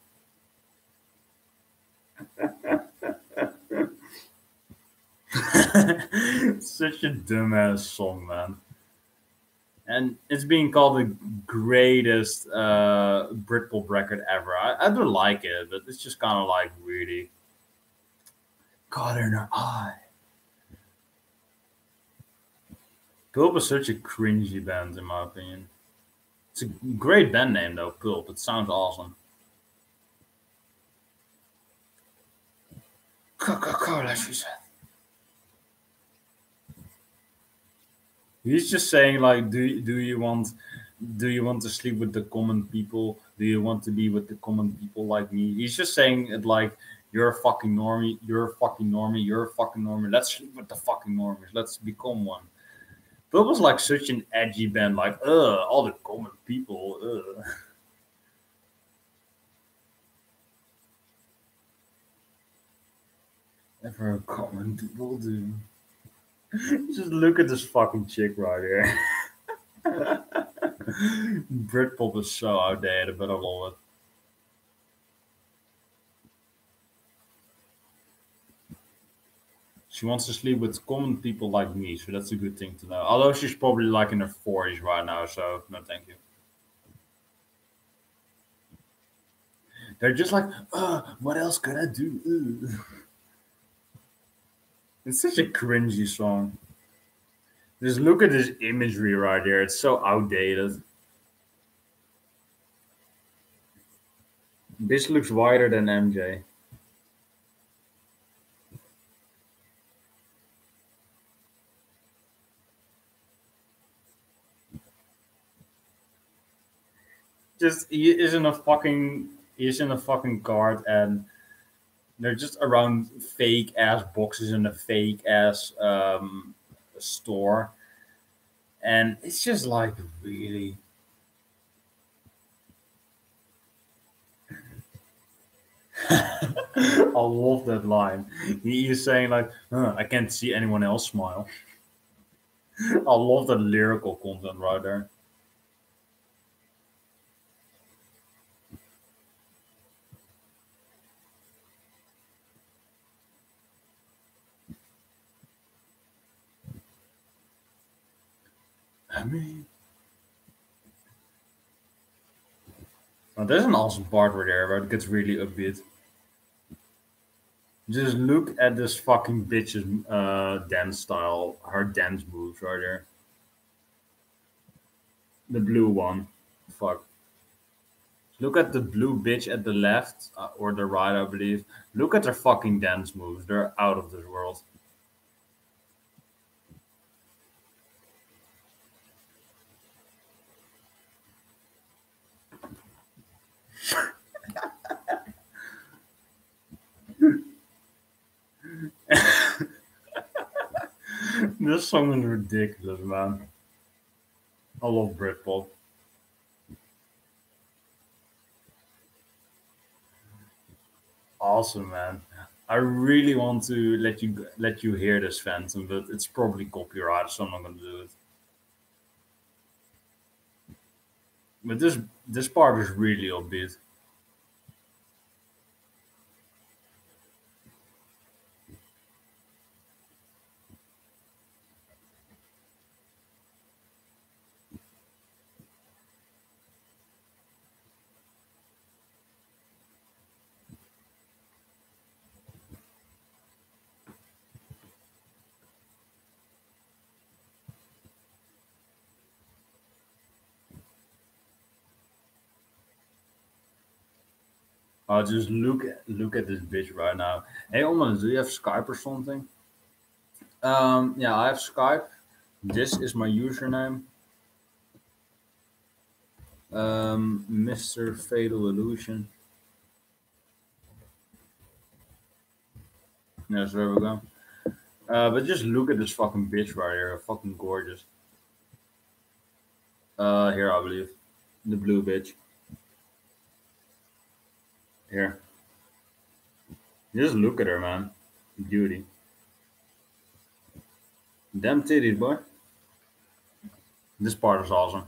Such a dumbass song, man. And it's being called the greatest Britpop record ever. I do like it, but it's just kind of like really caught in her eye. Pulp is such a cringy band, in my opinion. It's a great band name, though, Pulp. It sounds awesome. Coca-Cola, she said. He's just saying, like, do you want to sleep with the common people? Do you want to be with the common people like me? He's just saying it like you're a fucking normie, you're a fucking normie, you're a fucking normie. Let's sleep with the fucking normies. Let's become one. That was like such an edgy band, like all the common people. Ever common people do. Just look at this fucking chick right here. Britpop is so outdated, but I love it. She wants to sleep with common people like me, so that's a good thing to know. Although she's probably like in her 40s right now, so no thank you. They're just like, what else could I do? It's such a cringy song. Just look at this imagery right there. It's so outdated. This looks wider than MJ. Just he is in a fucking cart and they're just around fake ass boxes in a fake ass store. And it's just like really I love that line. He is saying like, I can't see anyone else smile. I love that lyrical content right there. I mean, now, there's an awesome part right there where it gets really upbeat. Just look at this fucking bitch's dance style, her dance moves right there. The blue one. Fuck. Look at the blue bitch at the left or the right, I believe. Look at their fucking dance moves. They're out of this world. This song is ridiculous, man. I love Britpop. Awesome, man. I really want to let you hear this, Phantom, but it's probably copyrighted, so I'm not gonna do it. But this part is really upbeat. I'll just look at this bitch right now. Hey, Oman, do you have Skype or something? Yeah, I have Skype. This is my username. Mr. Fatal Illusion. Yeah, so there we go. But just look at this fucking bitch right here. Fucking gorgeous. Here I believe. The blue bitch. Here. Just look at her, man. Beauty. Damn titties, boy. This part is awesome.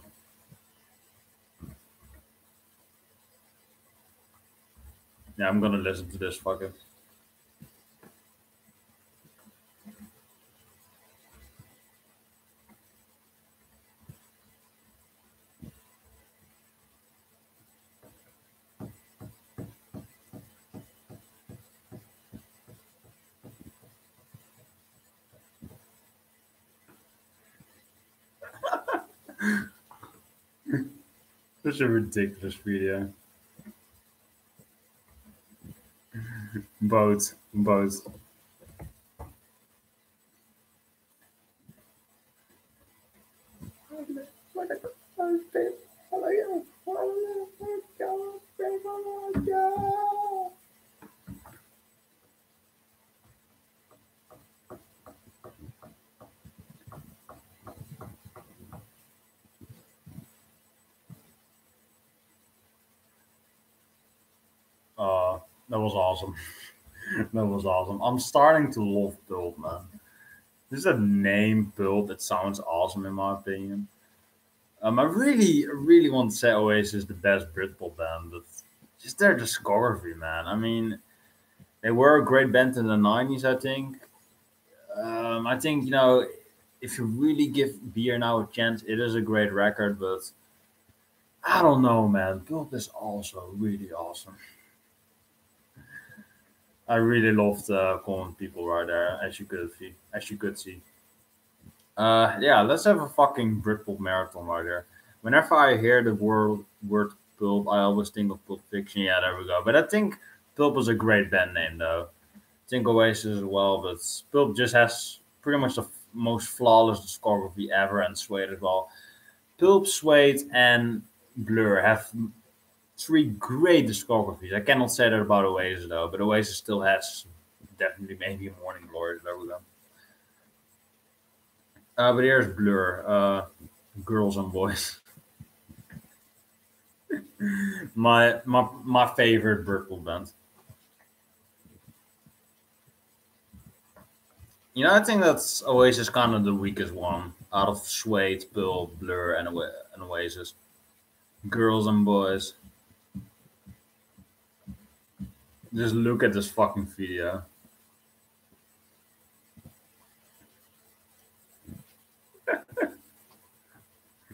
Yeah, I'm gonna listen to this. Fuck it. Such a ridiculous video. Both. Both. That was awesome. That was awesome. I'm starting to love Build, man. This is a name Build that sounds awesome in my opinion. I really want to say Oasis is the best Britpop band, but just their discography, man. I mean, they were a great band in the '90s, I think. I think if you really give Beer Now a chance, it is a great record, but I don't know, man. Build is also really awesome. I really loved Common People right there, as you could see. Yeah, let's have a fucking Britpop marathon right there. Whenever I hear the word Pulp, I always think of Pulp Fiction. Yeah, there we go. But I think Pulp is a great band name, though. I think Oasis as well, but Pulp just has pretty much the most flawless discography ever, and Suede as well. Pulp, Suede, and Blur have three great discographies. I cannot say that about Oasis though, but Oasis still has definitely maybe a Morning Glory. There we go. But here's Blur, Girls and Boys. My favorite Britpop band. I think that's Oasis kind of the weakest one out of Suede, Pearl, Blur, and Oasis. Girls and Boys. Just look at this fucking video.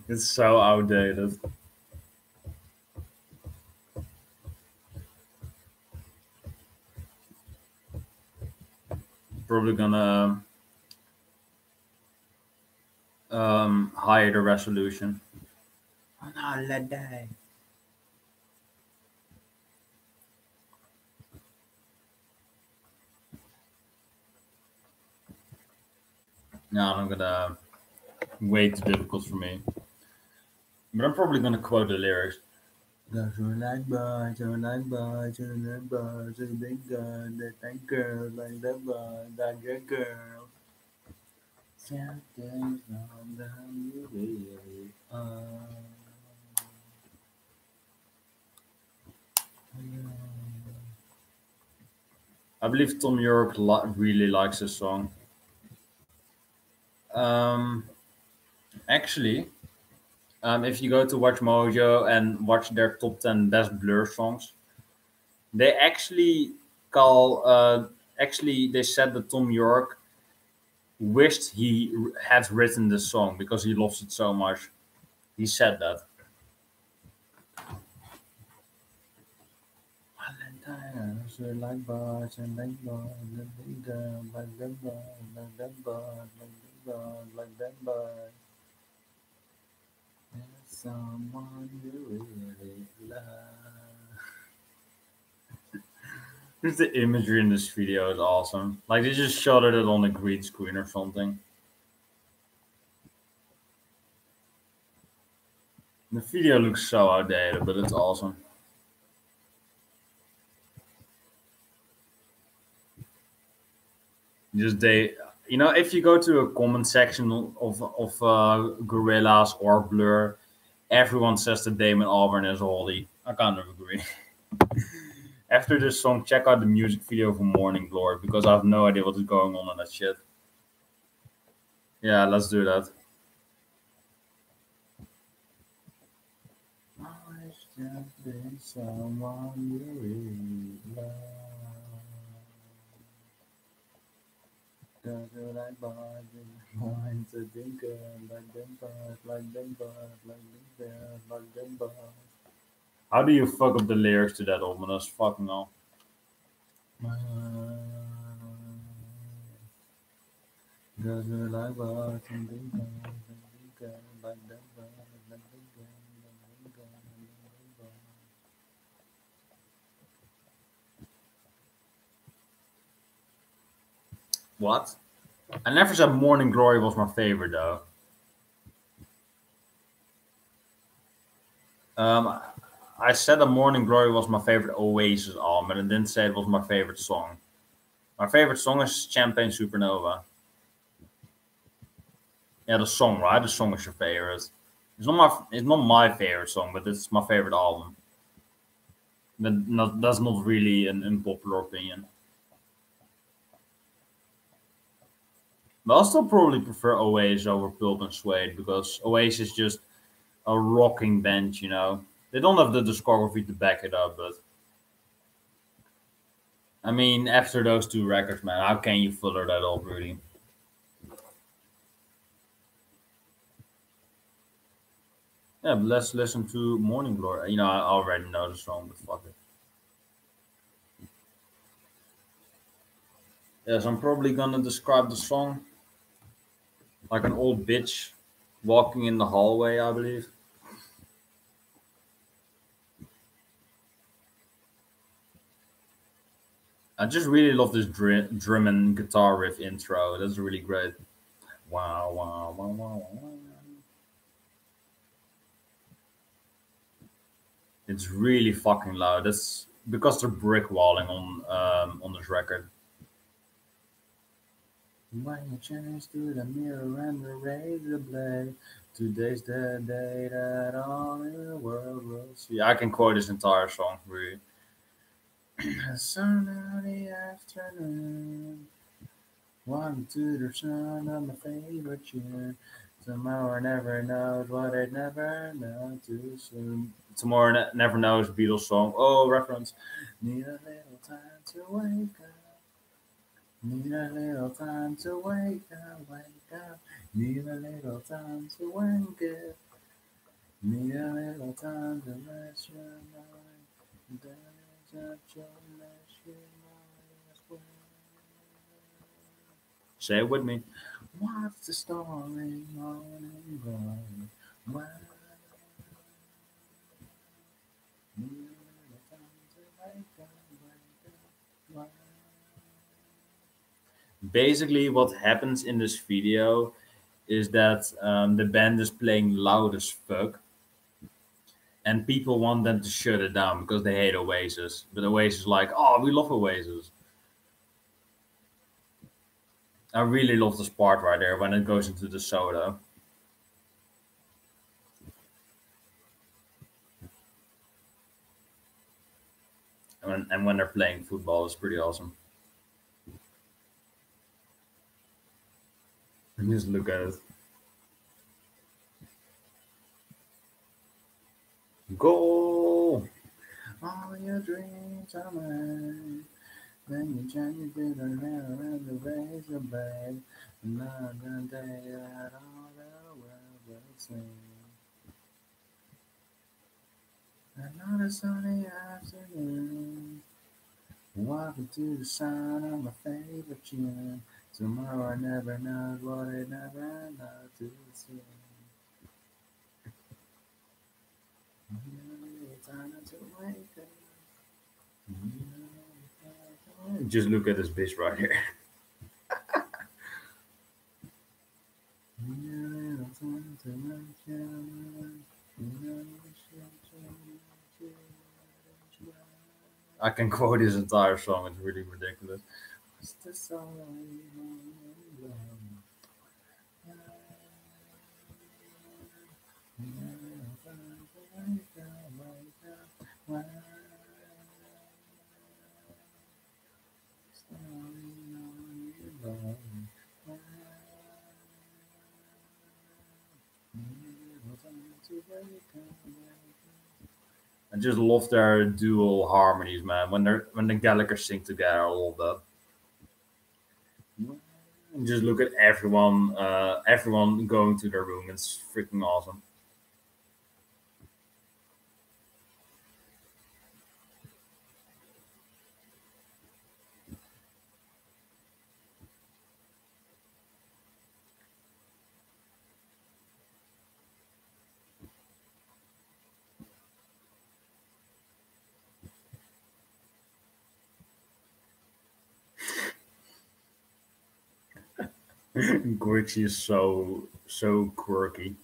It's so outdated. Probably gonna higher the resolution. Oh no, let die. No, I'm gonna way too difficult for me. But I'm probably gonna quote the lyrics. Got your like boy, your like boy, your like boy, your big girl, that like girl, like that boy, that good girl. Something's wrong, down you really are. I believe Tom York really likes this song. Um, actually, If you go to Watchmojo and watch their top 10 best Blur songs, they actually call. Actually, they said that Tom York wished he had written this song because he loves it so much. He said that. Valentine's are like bars and like bars, like them, like them bars, like them bars, like them bars, like them bars. There's someone you really love. Just the imagery in this video is awesome. Like they just shot it on a green screen or something. The video looks so outdated, but it's awesome. Just they, if you go to a comment section of Gorillas or Blur, everyone says that Damon Albarn is Holly. I kind of agree. After this song, check out the music video for Morning Glory because I have no idea what is going on in that shit. Yeah, let's do that. I wish there'd been someone you really love. Does it like bars in my mind to think of like them bars, like them bars, like them bars, like them bars. How do you fuck up the lyrics to that ominous fucking hell? Does it like bars and think of like them bars, like them bars, like them bars, like them bars. What? I never said Morning Glory was my favorite though. Um, I said that Morning Glory was my favorite Oasis album, and I didn't say it was my favorite song. My favorite song is Champagne Supernova. Yeah, the song, right? The song is your favorite. It's not my favorite song, but it's my favorite album. That's not really an unpopular opinion. But I'll still probably prefer Oasis over Pulp and Suede because Oasis is just a rocking band. They don't have the discography to back it up, but I mean, after those two records, man, how can you follow that up, really? Yeah, but let's listen to Morning Glory. I already know the song, but fuck it. Yes, I'm probably gonna describe the song like an old bitch walking in the hallway, I believe. I just really love this drum and guitar riff intro. That's really great. Wow, wow, wow, wow, wow. It's really fucking loud. That's because they're brick walling on this record. When you change to the mirror and the razor blade, today's the day that all the world will see. I can quote this entire song, really. Sun of the afternoon, walking to the sound of my favorite tune. Tomorrow never knows what it never know too soon. Tomorrow never knows Beatles song. Oh, reference. Need a little time to wake up. Need a little time to wake up. Need a little time to wake up. Need a little time to rest your mind. There's a chance you might as well. Say it with me. What's the story, morning glory? Well, need a little time to wake up, wake up. Well. Basically, what happens in this video is that the band is playing loud as fuck, and people want them to shut it down because they hate Oasis. But Oasis is like, oh, we love Oasis. I really love this part right there when it goes into the soda, and when they're playing football, it's pretty awesome. And just look at it. Go. All your dreams are mine. Then you change it around the razor blade. Another day that all the world will sing. Another sunny afternoon. Walking to the sound of my favorite tune. Tomorrow I never know what I never know to see. Time to wake up. Just look at this bitch right here. I can quote his entire song. It's really ridiculous. It's the song I love. I just love their dual harmonies, man. When the Gallagher sing together, I love that. And just look at everyone going to their room. It's freaking awesome. Glitchy is so quirky.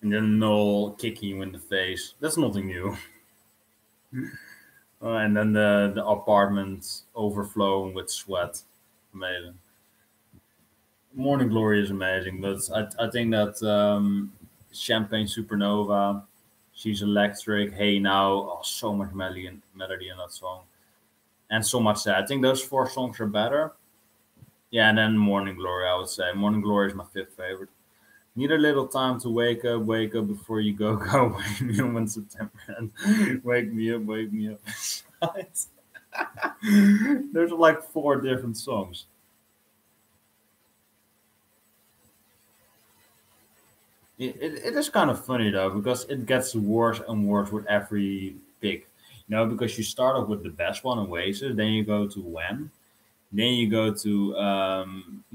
And then Noel kicking you in the face. That's nothing new. And then the apartment overflowing with sweat. Amazing. Morning Glory is amazing, but I think that Champagne Supernova, She's Electric, Hey Now, oh, so much melody in that song. And so much sad. I think those four songs are better. Yeah, and then Morning Glory, I would say. Morning Glory is my fifth favorite. Need a little time to wake up before you go, go. Wake me up when September ends. Wake me up. There's like four different songs. It is kind of funny though because it gets worse and worse with every pick. Because you start off with the best one, Oasis, then you go to When, then you go to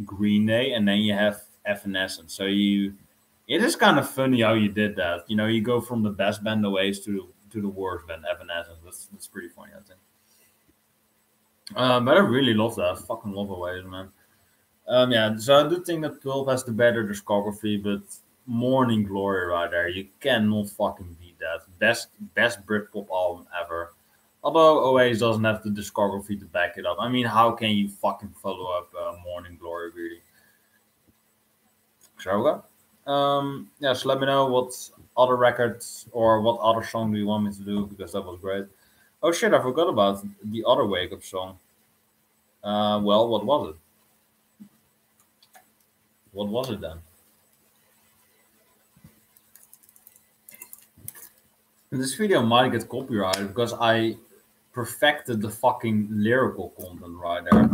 Green Day, and then you have Evanescence. It is kind of funny how you did that. You go from the best band Oasis to the worst band Evanescence. That's pretty funny, I think. But I really love that. I fucking love Oasis, man. Yeah, so I do think that 12 has the better discography, but Morning Glory right there, you cannot fucking beat that. Best Britpop album ever. Although Oasis doesn't have the discography to back it up. I mean, how can you fucking follow up Morning Glory really? Shall we go? Yeah, so let me know what other records or what other song do you want me to do because that was great. Oh shit, I forgot about the other Wake Up song. Well, what was it? What was it then? This video might get copyrighted because I perfected the fucking lyrical content right there.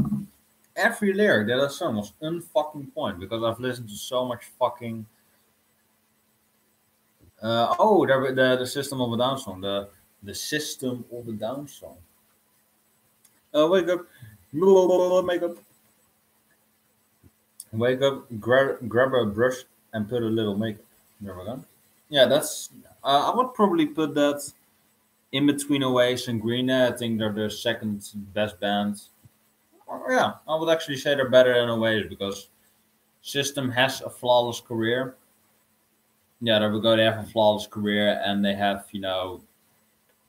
Every lyric that I sung was unfucking point because I've listened to so much fucking. The System of a Down song. The System of a Down song. Wake up, makeup. Wake up, grab a brush and put a little makeup. There we go. Yeah, that's. I would probably put that in between Oasis and Green Day. I think they're the second best band. Or, yeah, I would actually say they're better than Oasis because System has a flawless career. Yeah, there we go. They have a flawless career, and they have well,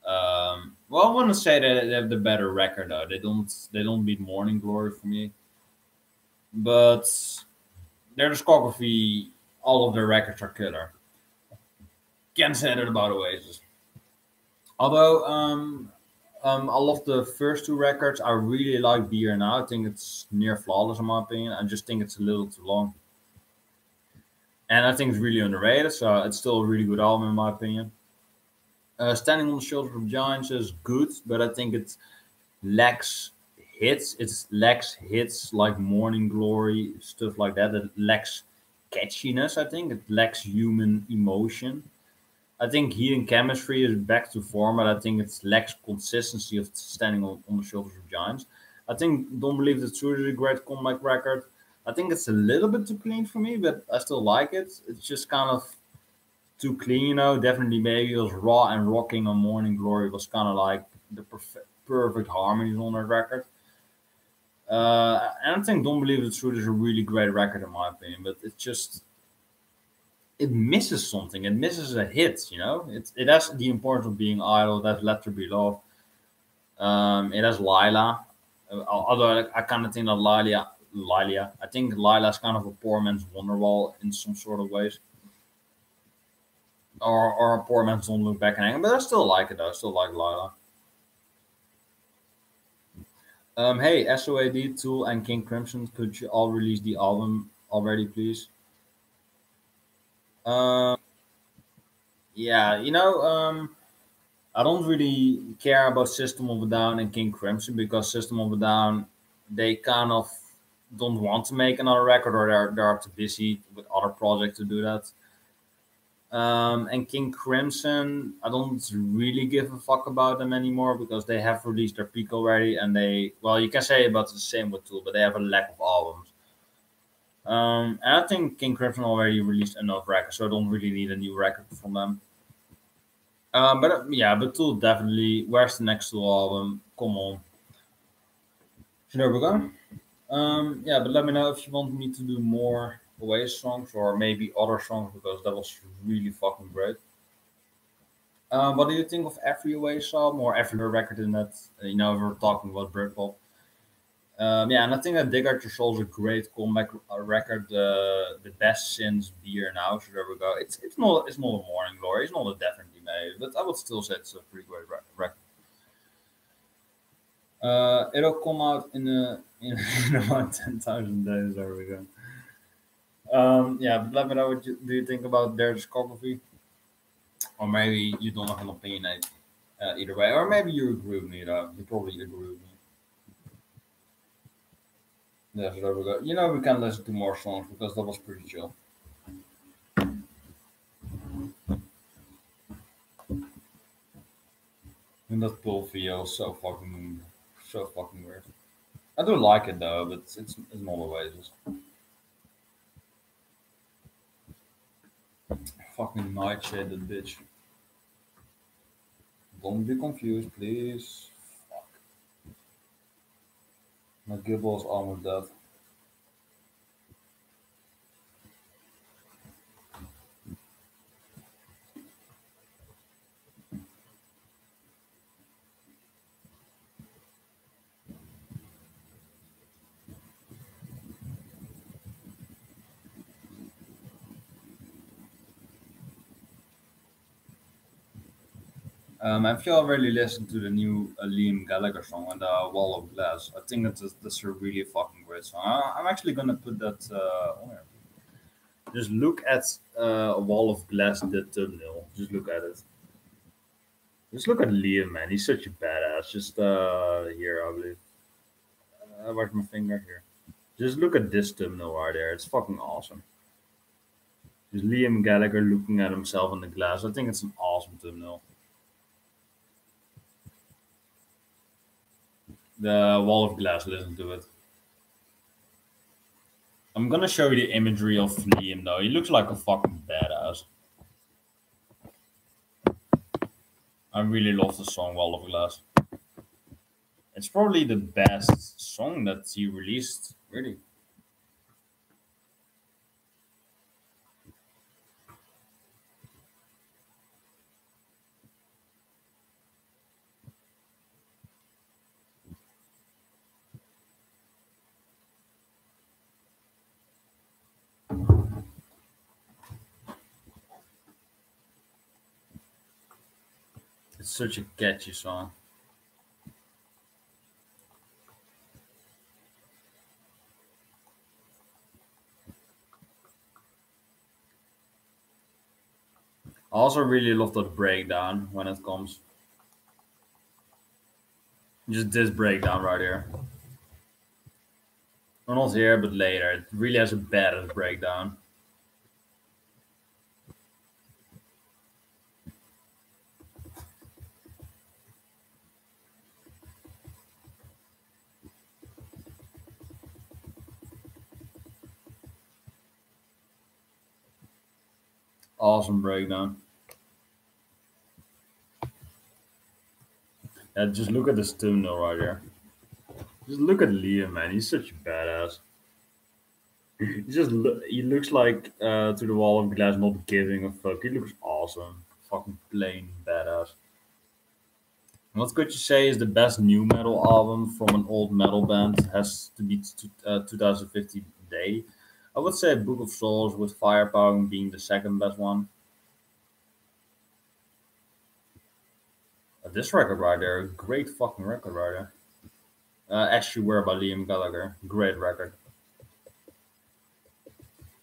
I want to say that they have the better record though. They don't beat Morning Glory for me, but their discography, all of their records are killer. Can't say that about Oasis. Although I love the first two records. I really like Be Here Now. I think it's near flawless in my opinion. I just think it's a little too long. and I think it's really underrated. So it's still a really good album in my opinion. Standing on the Shoulders of Giants is good, but I think it lacks hits. It lacks hits like Morning Glory, stuff like that. It lacks catchiness. I think it lacks human emotion. I think Heat and Chemistry is back to form, but I think it lacks consistency of standing on the shoulders of giants. I think Don't Believe the Truth is a great comeback record. I think it's a little bit too clean for me, but I still like it. It's just kind of too clean, you know. Definitely maybe it was raw and rocking on Morning Glory was kind of like the perfect harmonies on that record. And I think Don't Believe the Truth is a really great record in my opinion, but it's just it misses something. It misses a hit. You know, it has the importance of being idle. It has Let There Be Love. It has Lila. Although I kind of think that I think Lila's kind of a poor man's Wonderwall in some sort of ways, or a poor man's Don't Look Back in Anger. But I still like it though. I still like Lila. Hey, SOAD, Tool, and King Crimson, could you all release the album already, please? Um, yeah, I don't really care about System of a Down and King Crimson because System of a Down, they kind of don't want to make another record or they're too busy with other projects to do that. And King Crimson, I don't really give a fuck about them anymore because they have released their peak already and well, you can say about the same with Tool, but they have a lack of albums. And I think King Crimson already released enough records, so I don't really need a new record from them. But yeah, but Tool definitely. Where's the next Tool album? Come on. So there we go. Yeah, but let me know if you want me to do more Oasis songs or maybe other songs because that was really fucking great. What do you think of every Oasis album or every record in that? We're talking about Britpop. Yeah, and I think that Dig Out Your Soul is a great comeback record, the best since Beer Now. So there we go. It's not a Morning Glory, it's not a Definitely Made, but I would still say it's a pretty great record. It'll come out in about 10,000 days. There we go. Yeah, but let me know what do you think about their discography, or maybe you don't have an opinion either way, or maybe you agree with me though. You probably agree with me. Yeah, so there we go. We can listen to more songs because that was pretty chill. And that pull video is so fucking weird. I do like it though, but it's not always just fucking nightshade that bitch. Don't be confused, please. My Gibble's almost dead. Have you already listened to the new Liam Gallagher song on the Wall of Glass? I think that's a really fucking great song. I'm actually gonna put that on here. Just look at a Wall of Glass, the thumbnail. Just look at it. Just look at Liam, man. He's such a badass. Just here, I believe. Where's my finger here? Just look at this thumbnail right there. It's fucking awesome. Just Liam Gallagher looking at himself in the glass. I think it's an awesome thumbnail. The Wall of Glass. Listen to it. I'm gonna show you the imagery of Liam though. He looks like a fucking badass. I really love the song Wall of Glass. It's probably the best song that he released. Really, it's such a catchy song. I also really love that breakdown when it comes. Just this breakdown right here. Well, not here, but later. It really has a badass breakdown. Awesome breakdown. Yeah, just look at this thumbnail right here. Just look at Liam, man. He's such a badass. He looks like to the wall of glass, not giving a fuck. He looks awesome. Fucking plain badass. What could you say is the best new metal album from an old metal band? Has to be 2050 Day. I would say Book of Souls with Firepower being the second best one. This record right there, great fucking record right there. As You Were by Liam Gallagher, great record.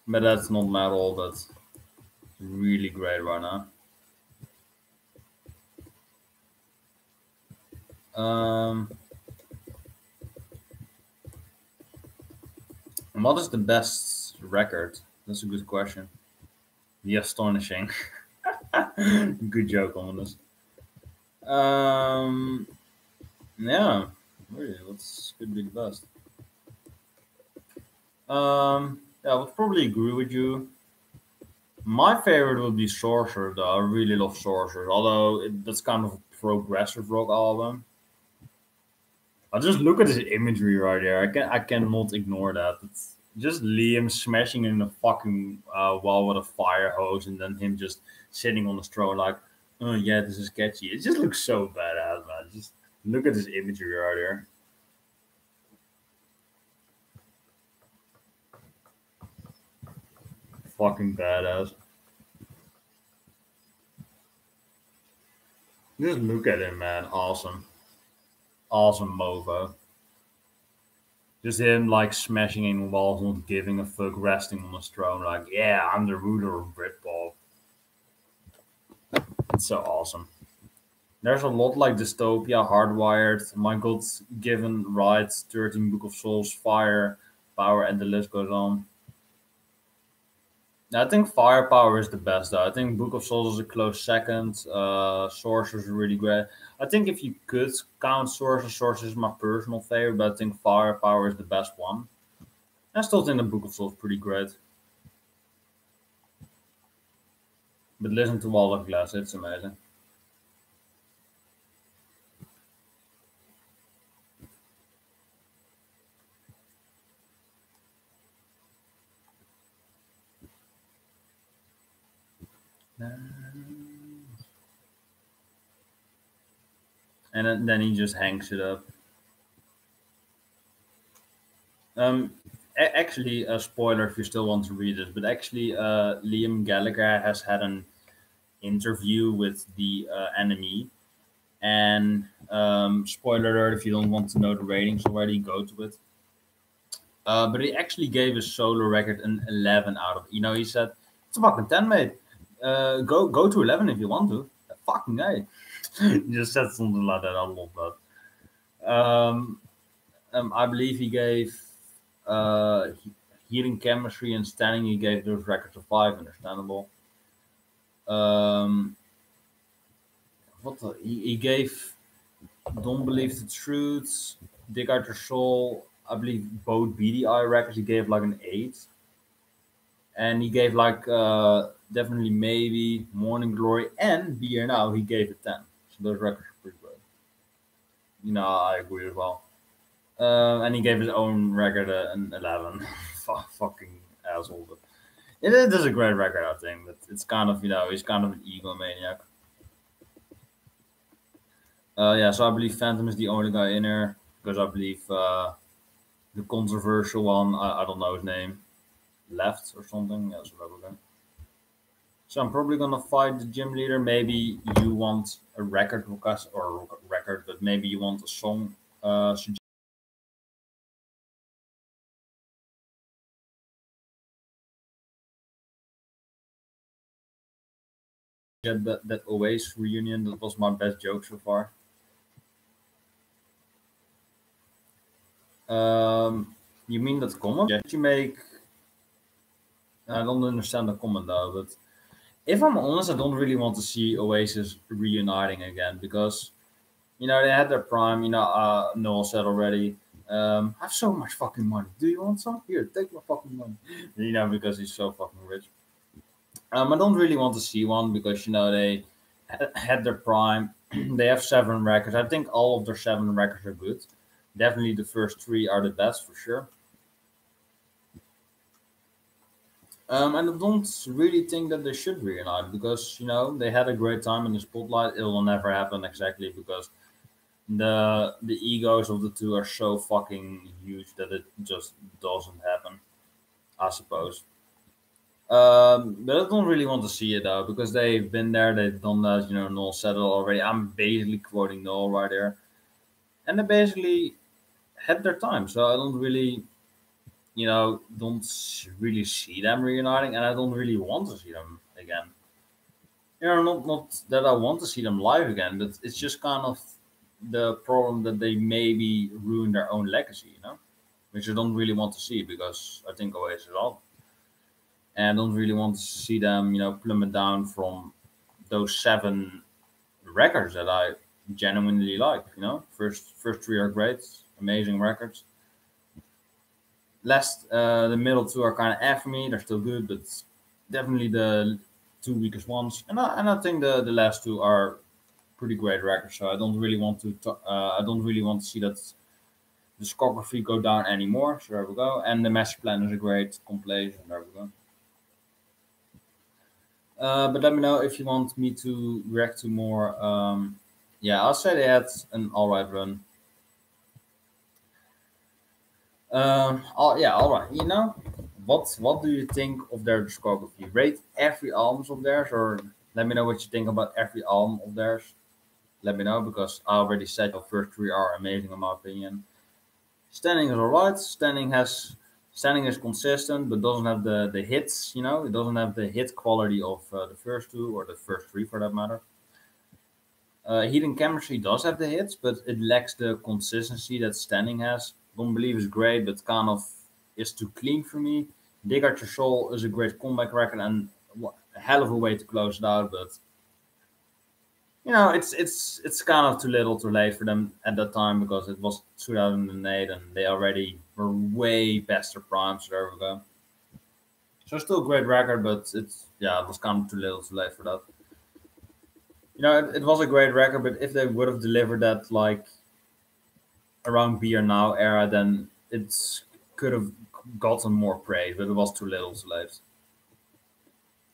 But that's not metal, but really great right now. Um, what is the best record? That's a good question. The Astonishing. Good joke on this. Um, yeah, really, what's could be the best? Yeah, I would probably agree with you. My favorite would be Sorcerer, though. I really love Sorcerer, although that's kind of a progressive rock album. I just look at his imagery right there. I cannot ignore that. It's just Liam smashing in a fucking wall with a fire hose, and then him just sitting on the throne like, oh yeah, this is sketchy. It just looks so badass, man. Just look at his imagery right there. Fucking badass. Just look at him, man. Awesome, awesome mofo. Just him like smashing in walls, not giving a fuck, resting on his throne, like, yeah, I'm the ruler of Britpop. It's so awesome. There's a lot like Dystopia, Hardwired, My God's Given Rights, 13 Book of Souls, Fire, Power, and the list goes on. I think Firepower is the best though. I think Book of Souls is a close second. Sorcerer's is really great. I think if you could count Sorcerer, Sorcerer is my personal favorite, but I think Firepower is the best one. I still think the Book of Souls is pretty great. But listen to Wall of Glass, it's amazing. And then he just hangs it up. Um, actually, a spoiler if you still want to read it, but actually, Liam Gallagher has had an interview with the enemy, and spoiler alert if you don't want to know the ratings already, go to it. But he actually gave his solo record an 11 out of. He said it's a fucking 10, mate. Go to 11 if you want to. Fucking hey. He just said something like that. I love that. I believe he gave hearing chemistry and standing. He gave those records a five. Understandable. Um, he gave Don't Believe the Truth, Dig Out Your Soul. I believe both BDI records he gave like an eight, and he gave like definitely maybe Morning Glory and Be Here Now he gave it 10. So those records are pretty good. I agree as well. And he gave his own record an 11. Fucking asshole. But it is a great record, I think. But it's kind of, he's kind of an egomaniac. Yeah, so I believe Phantom is the only guy in there because I believe the controversial one, I don't know his name, left or something. Yeah, so that was it. So I'm probably gonna fight the gym leader. Maybe you want a record request or record, but maybe you want a song suggestion. that Oasis reunion. That was my best joke so far. Um, you mean that comment that you make? I don't understand the comment though, but if I'm honest, I don't really want to see Oasis reuniting again because they had their prime. Noel said already. I have so much fucking money. Do you want some? Here, take my fucking money. Because he's so fucking rich. I don't really want to see one because they had their prime. They have 7 records. I think all of their 7 records are good. Definitely the first 3 are the best for sure. And I don't really think that they should reunite because they had a great time in the spotlight. It will never happen exactly because the egos of the two are so fucking huge that it just doesn't happen. I suppose. But I don't really want to see it though because they've been there, they've done that. Noel said it already. I'm basically quoting Noel right there, and they basically had their time. So I don't really see them reuniting, and I don't really want to see them again. Not that I want to see them live again, but it's just kind of the problem that they maybe ruin their own legacy, which I don't really want to see because I think Oasis is all, and I don't really want to see them, plummet down from those 7 records that I genuinely like. First 3 are great, amazing records. The middle 2 are kind of F for me. They're still good, but definitely the 2 weakest ones. And I think the last 2 are pretty great records. So I don't really want to. I don't really want to see that discography go down anymore. So there we go. And the Master Plan is a great compilation. There we go. But let me know if you want me to react to more. Yeah, I'll say they had an alright run. Yeah, all right. What do you think of their discography? Rate every album of theirs, or let me know what you think about every album of theirs. Let me know because I already said the first 3 are amazing in my opinion. Standing is alright. Standing is consistent, but doesn't have the hits. It doesn't have the hit quality of the first 2 or the first 3 for that matter. Hidden Chemistry does have the hits, but it lacks the consistency that Standing has. Don't Believe is great, but kind of is too clean for me. Dig Out Your Soul is a great comeback record and a hell of a way to close it out, but it's kind of too little too late for them at that time because it was 2008 and they already were way past their prime, so there we go. So still a great record, but it was kind of too little too late for that. It was a great record, but if they would have delivered that like around Be Here Now era, then it could have gotten more praise, but it was too little too late.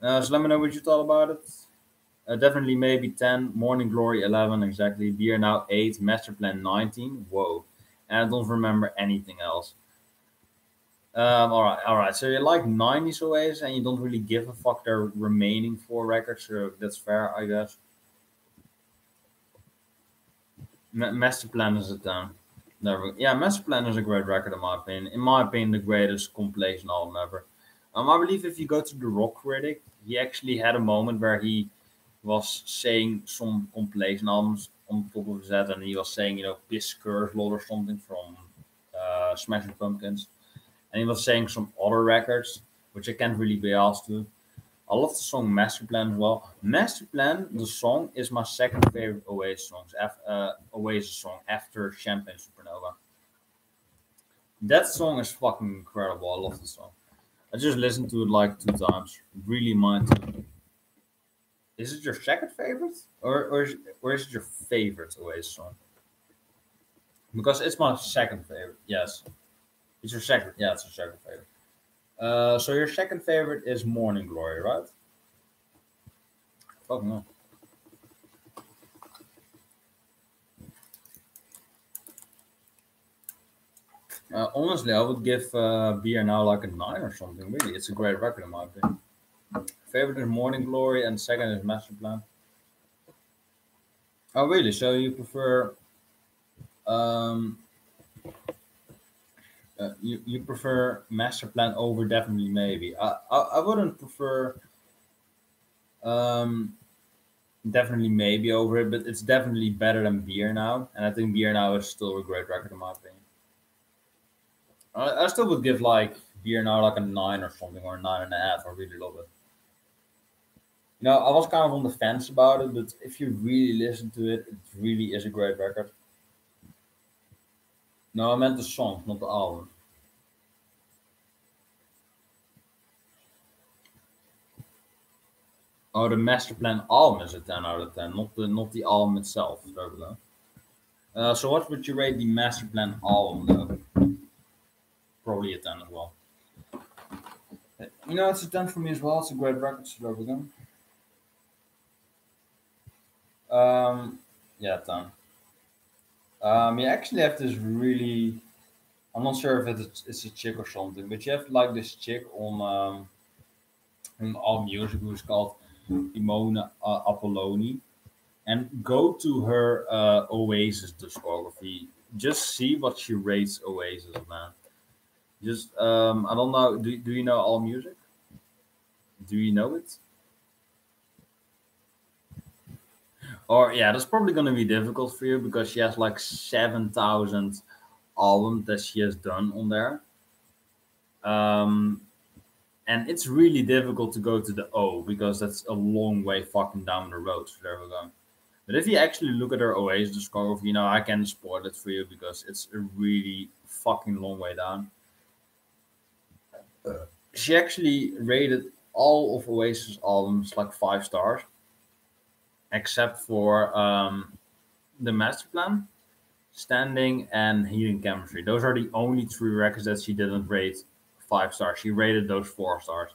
So let me know what you thought about it. Definitely maybe 10, Morning Glory 11, exactly. Be Here Now 8, Master Plan 19. Whoa. And I don't remember anything else. All right. So you like 90s Oasis and you don't really give a fuck their remaining 4 records, so that's fair, I guess. Master Plan is a 10. Yeah, Master Plan is a great record in my opinion. In my opinion, the greatest compilation album ever. I believe if you go to the Rock Critic, he actually had a moment where he was saying some compilation albums on top of his head, and he was saying, Piss Curse Lot or something from Smashing Pumpkins, and he was saying some other records, which I can't really be asked to. I love the song Master Plan as well. Master Plan, the song, is my second favorite Oasis song after Champagne Supernova. That song is fucking incredible. I love the song. I just listened to it like 2 times. Really mind too. Is it your second favorite, or is it your favorite Oasis song? Because it's my second favorite. Yes, it's your second. Yeah, it's your second favorite. So your second favorite is Morning Glory, right? Fuck no. Honestly, I would give Beer Now like a 9 or something. Really, it's a great record in my opinion. Favorite is Morning Glory, and second is Master Plan. Oh, really? So you prefer um, you prefer Master Plan over definitely maybe. I wouldn't prefer um Definitely maybe over it, but it's definitely better than Beer Now, and I think Beer Now is still a great record in my opinion. I still would give like Beer Now like a 9 or something, or a 9.5. I really love it. I was kind of on the fence about it, but if you really listen to it, it really is a great record. No, I meant the songs, not the album. Oh, the Master Plan album is a 10 out of 10, not the album itself. There we go. So what would you rate the Master Plan album though? Probably a 10 as well. It's a 10 for me as well. It's a great record. So there we go. Yeah, 10. You actually have this really. I'm not sure if it's a chick or something, but you have like this chick on All Music who's called Imona Apolloni, and go to her Oasis discography. Just see what she rates Oasis, man. Just I don't know. Do you know All Music? Do you know it? Or yeah, that's probably gonna be difficult for you because she has like 7,000 albums that she has done on there. Um, and it's really difficult to go to the O because that's a long way fucking down the road. So there we go. But if you actually look at her Oasis discography, I can spoil it for you because it's a really fucking long way down. She actually rated all of Oasis albums like 5 stars, except for the Master Plan, Standing, and Healing Chemistry. Those are the only three records that she didn't rate 5 stars. She rated those 4 stars.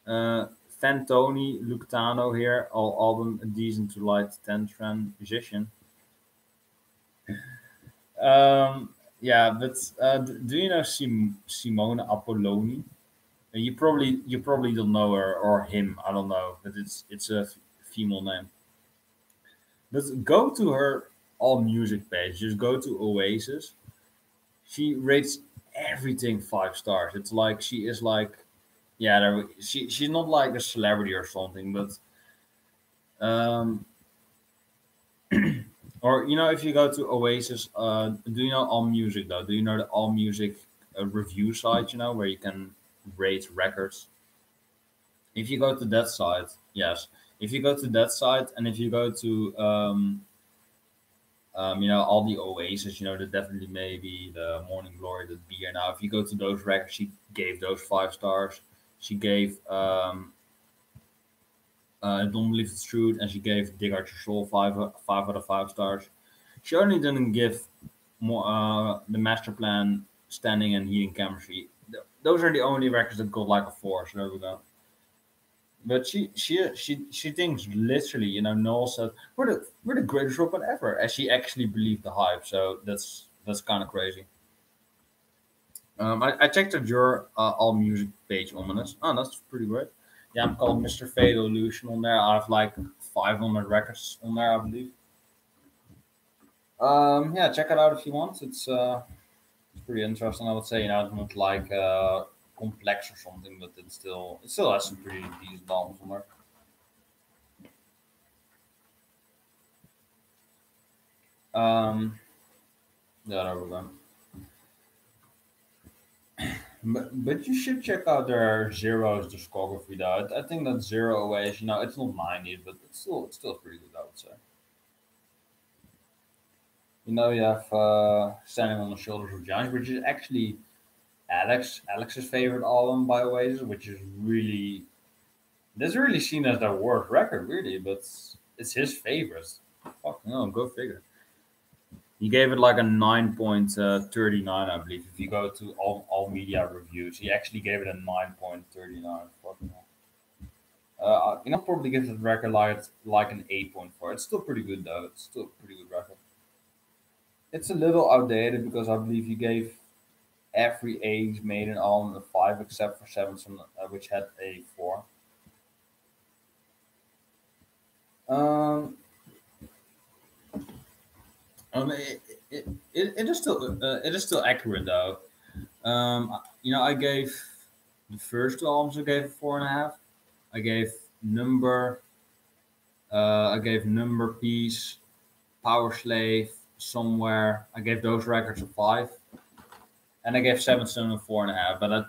Uh, Fantoni, Luctano here, all album a decent to light 10 transition. Yeah, but do you know Simone Apolloni? You probably don't know her or him. I don't know, but it's a female name. But go to her all music page. Just go to Oasis. She rates everything 5 stars. It's like she is like yeah, she's not like a celebrity or something, but um, or if you go to Oasis, do you know All Music though? Do you know the All Music review site? Where you can rate records. If you go to that site, yes. If you go to that site, and if you go to all the Oasis, the definitely maybe the Morning Glory, the Beer. Now, if you go to those records, she gave those 5 stars. She gave Don't Believe It's True, and she gave Dig Out Your Soul 5 out of 5 stars. She only didn't give more the Master Plan, Standing, and Heating Chemistry. Those are the only records that got like a 4. So there we go. But she thinks literally, Noel said we're the greatest rock band ever, as she actually believed the hype. So that's kind of crazy. I checked out your all music page on this. Oh, that's pretty great. Yeah, I'm called Mr. Fatal Illusion on there. I have like 500 records on there, I believe. Yeah, check it out if you want. It's pretty interesting. I would say it's not like complex or something, but it still has some pretty decent albums on there. Um, yeah, there we go. But you should check out their Zero's discography though. I think that Zero Ways, it's not 90s, but it's still pretty good, I would say. You have Standing on the Shoulders of Giants, which is actually Alex's favorite album by Oasis, which is really that's really seen as their worst record, really, but it's his favorite. Fuck no, go figure. He gave it like a 9.39, I believe. If you go to all media reviews, he actually gave it a 9.39. Fuck no. Probably give the record like an 8.4. It's still pretty good though. It's still a pretty good record. It's a little outdated because I believe he gave every age made an album a 5 except for Seven, which had a 4. Um, it is still accurate though. I gave the first two albums I gave a 4.5. I gave number I gave Number Piece, Power Slave, Somewhere. I gave those records a 5. And I gave Seven Son a 4.5.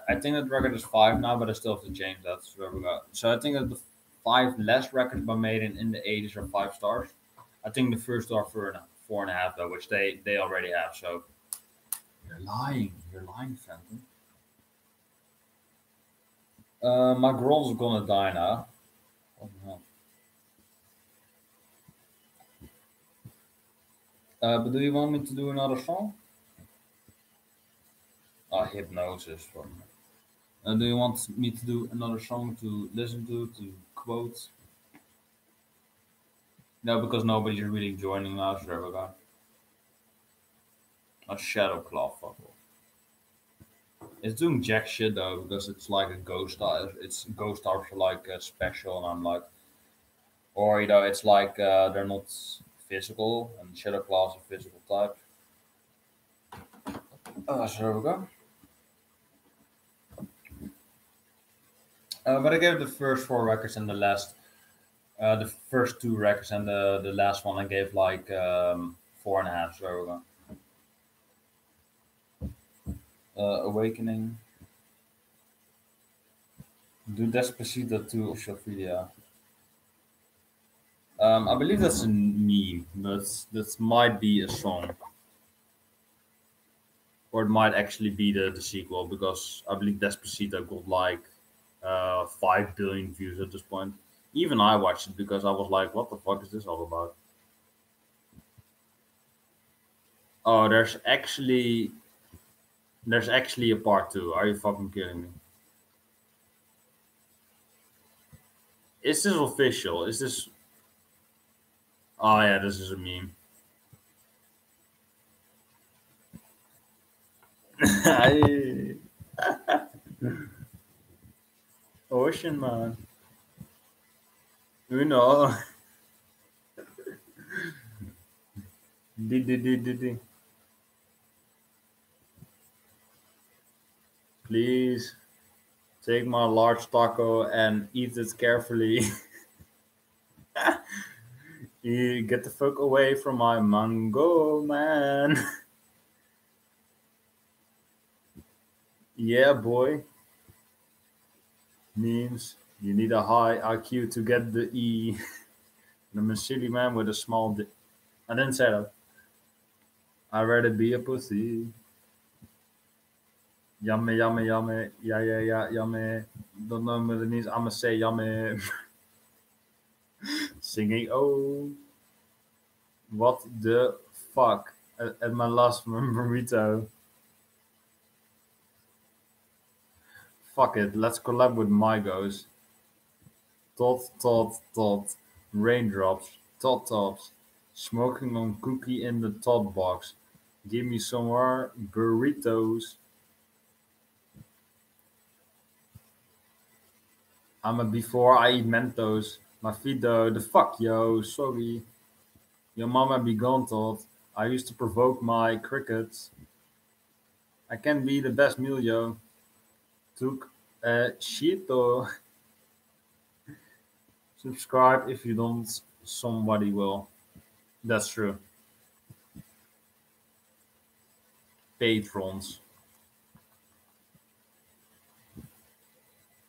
I think that record is 5 now, but I still have to change that. So there we go. So I think that the 5 last records by Maiden in the 80s are 5 stars. I think the first are 4.5 though, which they already have. So you're lying. You're lying, Phantom. My girl's gonna die now. Oh, no. But do you want me to do another song? Hypnosis from. Do you want me to do another song to listen to quote? No, because nobody's really joining now, so there we go. A Shadow Claw, fuck off. It's doing jack shit though, because it's like a ghost star. It's ghost stars are like special, and I'm like, or it's like they're not physical, and Shadow Claw is a physical type. So there we go. But I gave the first 4 records and the first 2 records and the last one I gave like 4.5. So there we go. Awakening. Do Despacito 2 official video. I believe that's a meme, but that might be a song. Or it might actually be the sequel, because I believe Despacito got like 5 billion views at this point. Even I watched it because I was like, what the fuck is this all about? Oh, there's actually a part 2. Are you fucking kidding me? Is this official? Is this? Oh yeah, this is a meme. I... Ocean man. Uno. Di. Please take my large taco and eat it carefully. You get the fuck away from my mango, man. Yeah, boy. Memes. You need a high IQ to get the E. I'm a silly man with a small dick. I didn't say that. I'd rather be a pussy. Yummy, yummy, yummy. Yeah, yummy. Don't know what it means. I'ma say yummy. Singing, oh, what the fuck? At my last burrito. Fuck it, let's collab with Mygos. Tot. Raindrops. Tops. Smoking on cookie in the tot box. Give me some more burritos. I'm a before I eat Mentos. My feet though, the fuck yo, sorry. Your mama be gone tot. I used to provoke my crickets. I can be the best meal yo. Took a shit though. Subscribe if you don't, somebody will. That's true. Patrons.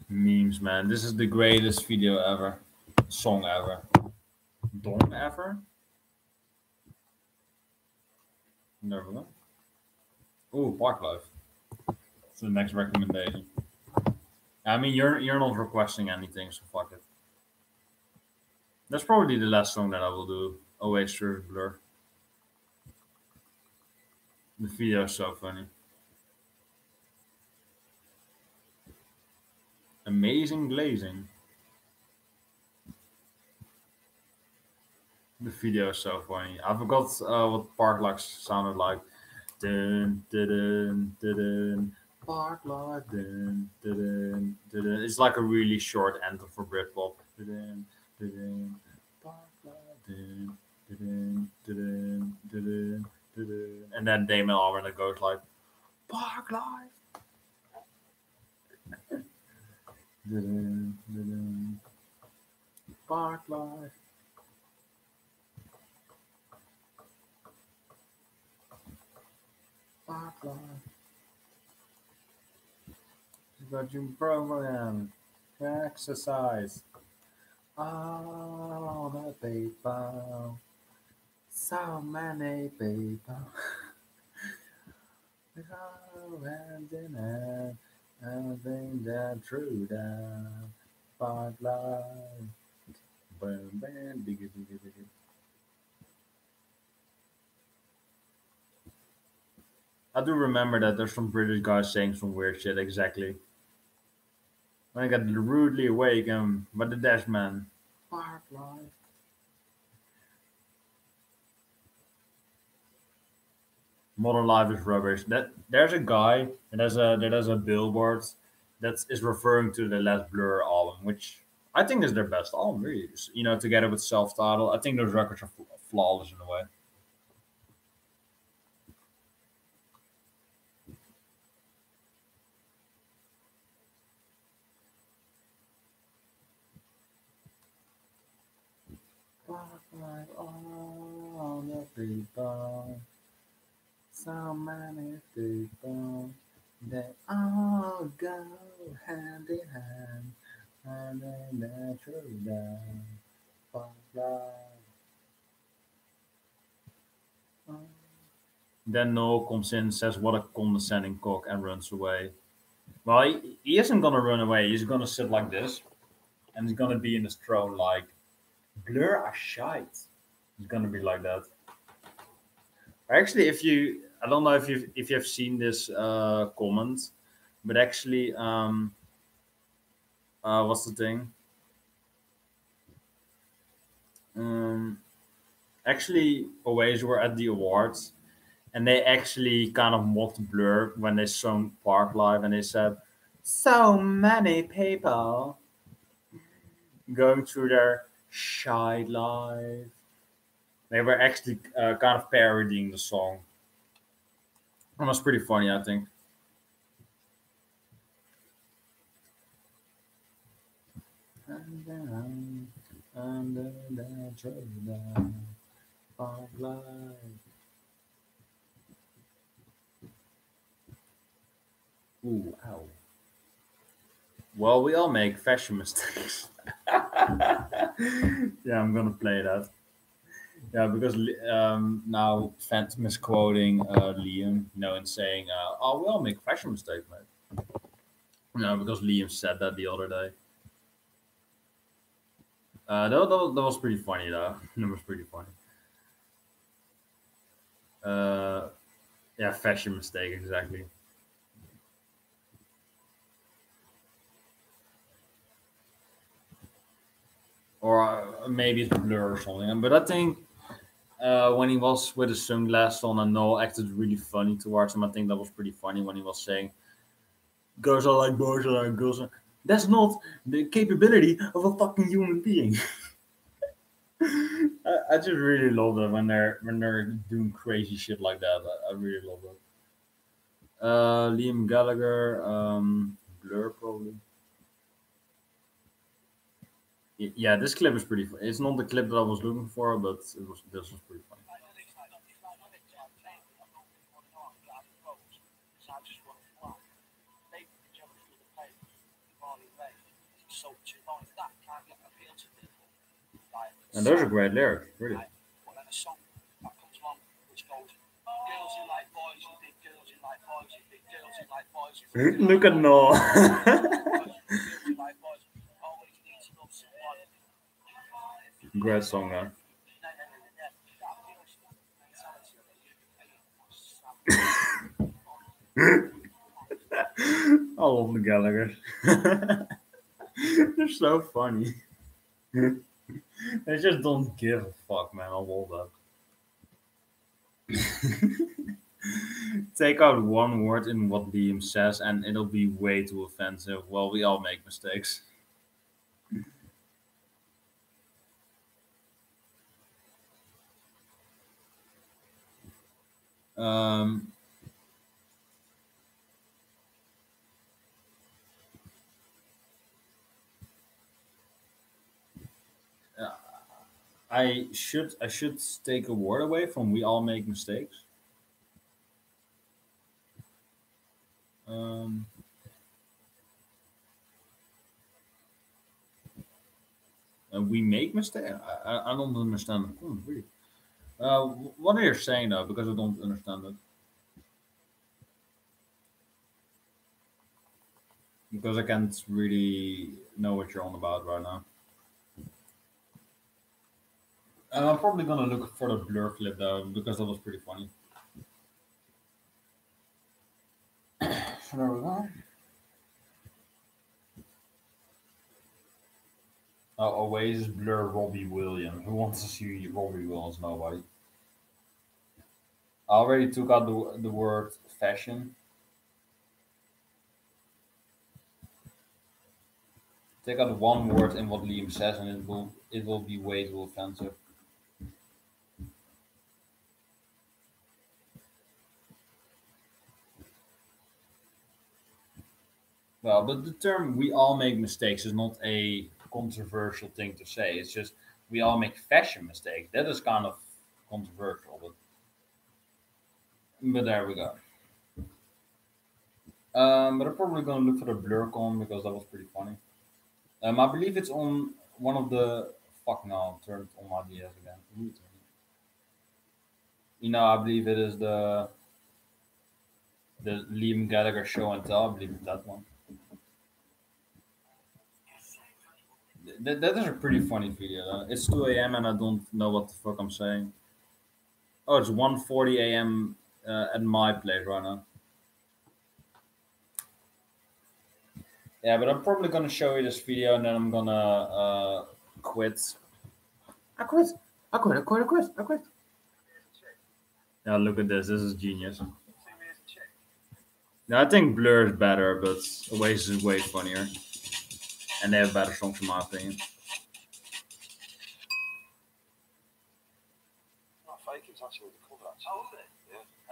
Memes, man. This is the greatest video ever. Song ever. Dong ever? Never know. Oh, Park Life. It's the next recommendation. I mean, you're not requesting anything, so fuck it. That's probably the last song that I will do. Oasis Blur. The video is so funny. Amazing glazing. The video is so funny. I forgot what Park Life sounded like. Dun, dun, dun, dun, dun. Park Life. Dun, dun, dun, dun, dun. It's like a really short anthem for Britpop. Dun, dun, dun, dun. Park Life. Dun, dun, dun, dun, dun, dun, dun, dun. And then Damon Albarn goes like, Park Life. Dun, dun, dun, dun. Park life. Park life. Virgin program. Exercise. All the people. So many people. We go hand in hand. And think that true down. Park life. Boom, bam, diggy, diggy, diggy. I do remember that there's some British guys saying some weird shit exactly. When I got rudely awakened by the Dashman. Park life. Modern life is rubbish. That there's a guy that has a billboard that is referring to the last Blur album, which I think is their best album, really. Together with self-titled, I think those records are flawless in a way. Park life, all the people, so many people, they all go hand in hand, and then they true down. Park life. Then Noel comes in, says, "What a condescending cock," and runs away. Well, he isn't gonna run away. He's gonna sit like this, and he's gonna be in his throne like, "Blur are shite." He's gonna be like that. Actually, I don't know if you have seen this comment, but actually, what's the thing? Um, Actually, always were at the awards, and they actually kind of mocked Blur when they sung Park Live, and they said, "So many people going through their shy life." They were actually kind of parodying the song. It was pretty funny, I think. And then, under the shoulder, Park Live. Ooh, ow. Well, we all make fashion mistakes. Yeah, I'm gonna play that. Yeah, because now Phantom is quoting Liam, and saying, "Oh, we all make fashion mistakes, mate." Because Liam said that the other day. That was pretty funny, though. That was pretty funny. Uh, yeah, fashion mistake, exactly. Or maybe it's Blur or something. But I think when he was with his sunglasses on and Noel acted really funny towards him, I think that was pretty funny when he was saying, "Girls are like boys are like girls." That's not the capability of a fucking human being. I just really love that when they're doing crazy shit like that. I really love that. Liam Gallagher, Blur probably. Yeah, this clip is pretty. It's not the clip that I was looking for, but this was pretty funny. And those are great lyrics, really. Look at Noel. Great song, man. I love the Gallagher. They're so funny. They just don't give a fuck, man. I love that. Take out one word in what Liam says, and it'll be way too offensive. Well, we all make mistakes. Um, I should take a word away from "we all make mistakes." Um, we make mistakes. I don't understand the point really. What are you saying though? Because I don't understand it. Because I can't really know what you're on about right now. I'm probably gonna look for the blur clip though because that was pretty funny. So there we go. Oasis blur Robbie Williams. Who wants to see Robbie Williams? Nobody. I already took out the word fashion. Take out one word in what Liam says, and it will be way too offensive. Well, but the term "we all make mistakes" is not a controversial thing to say. It's just we all make fashion mistakes. That is kind of controversial, but there we go. But I'm probably gonna look for the blur con because that was pretty funny. I believe it's on one of the fuck no, I turned on my DS again. I believe it is the Liam Gallagher show and tell. I believe it's that one. That is a pretty funny video. It's 2 a.m. and I don't know what the fuck I'm saying. Oh, it's 1:40 a.m. At my place right now. Yeah, but I'm probably gonna show you this video and then I'm gonna quit. I quit. I quit. I quit. I quit. I quit. Yeah, look at this. This is genius. Yeah, I think Blur is better, but Oasis is way funnier, and they have better songs in my opinion.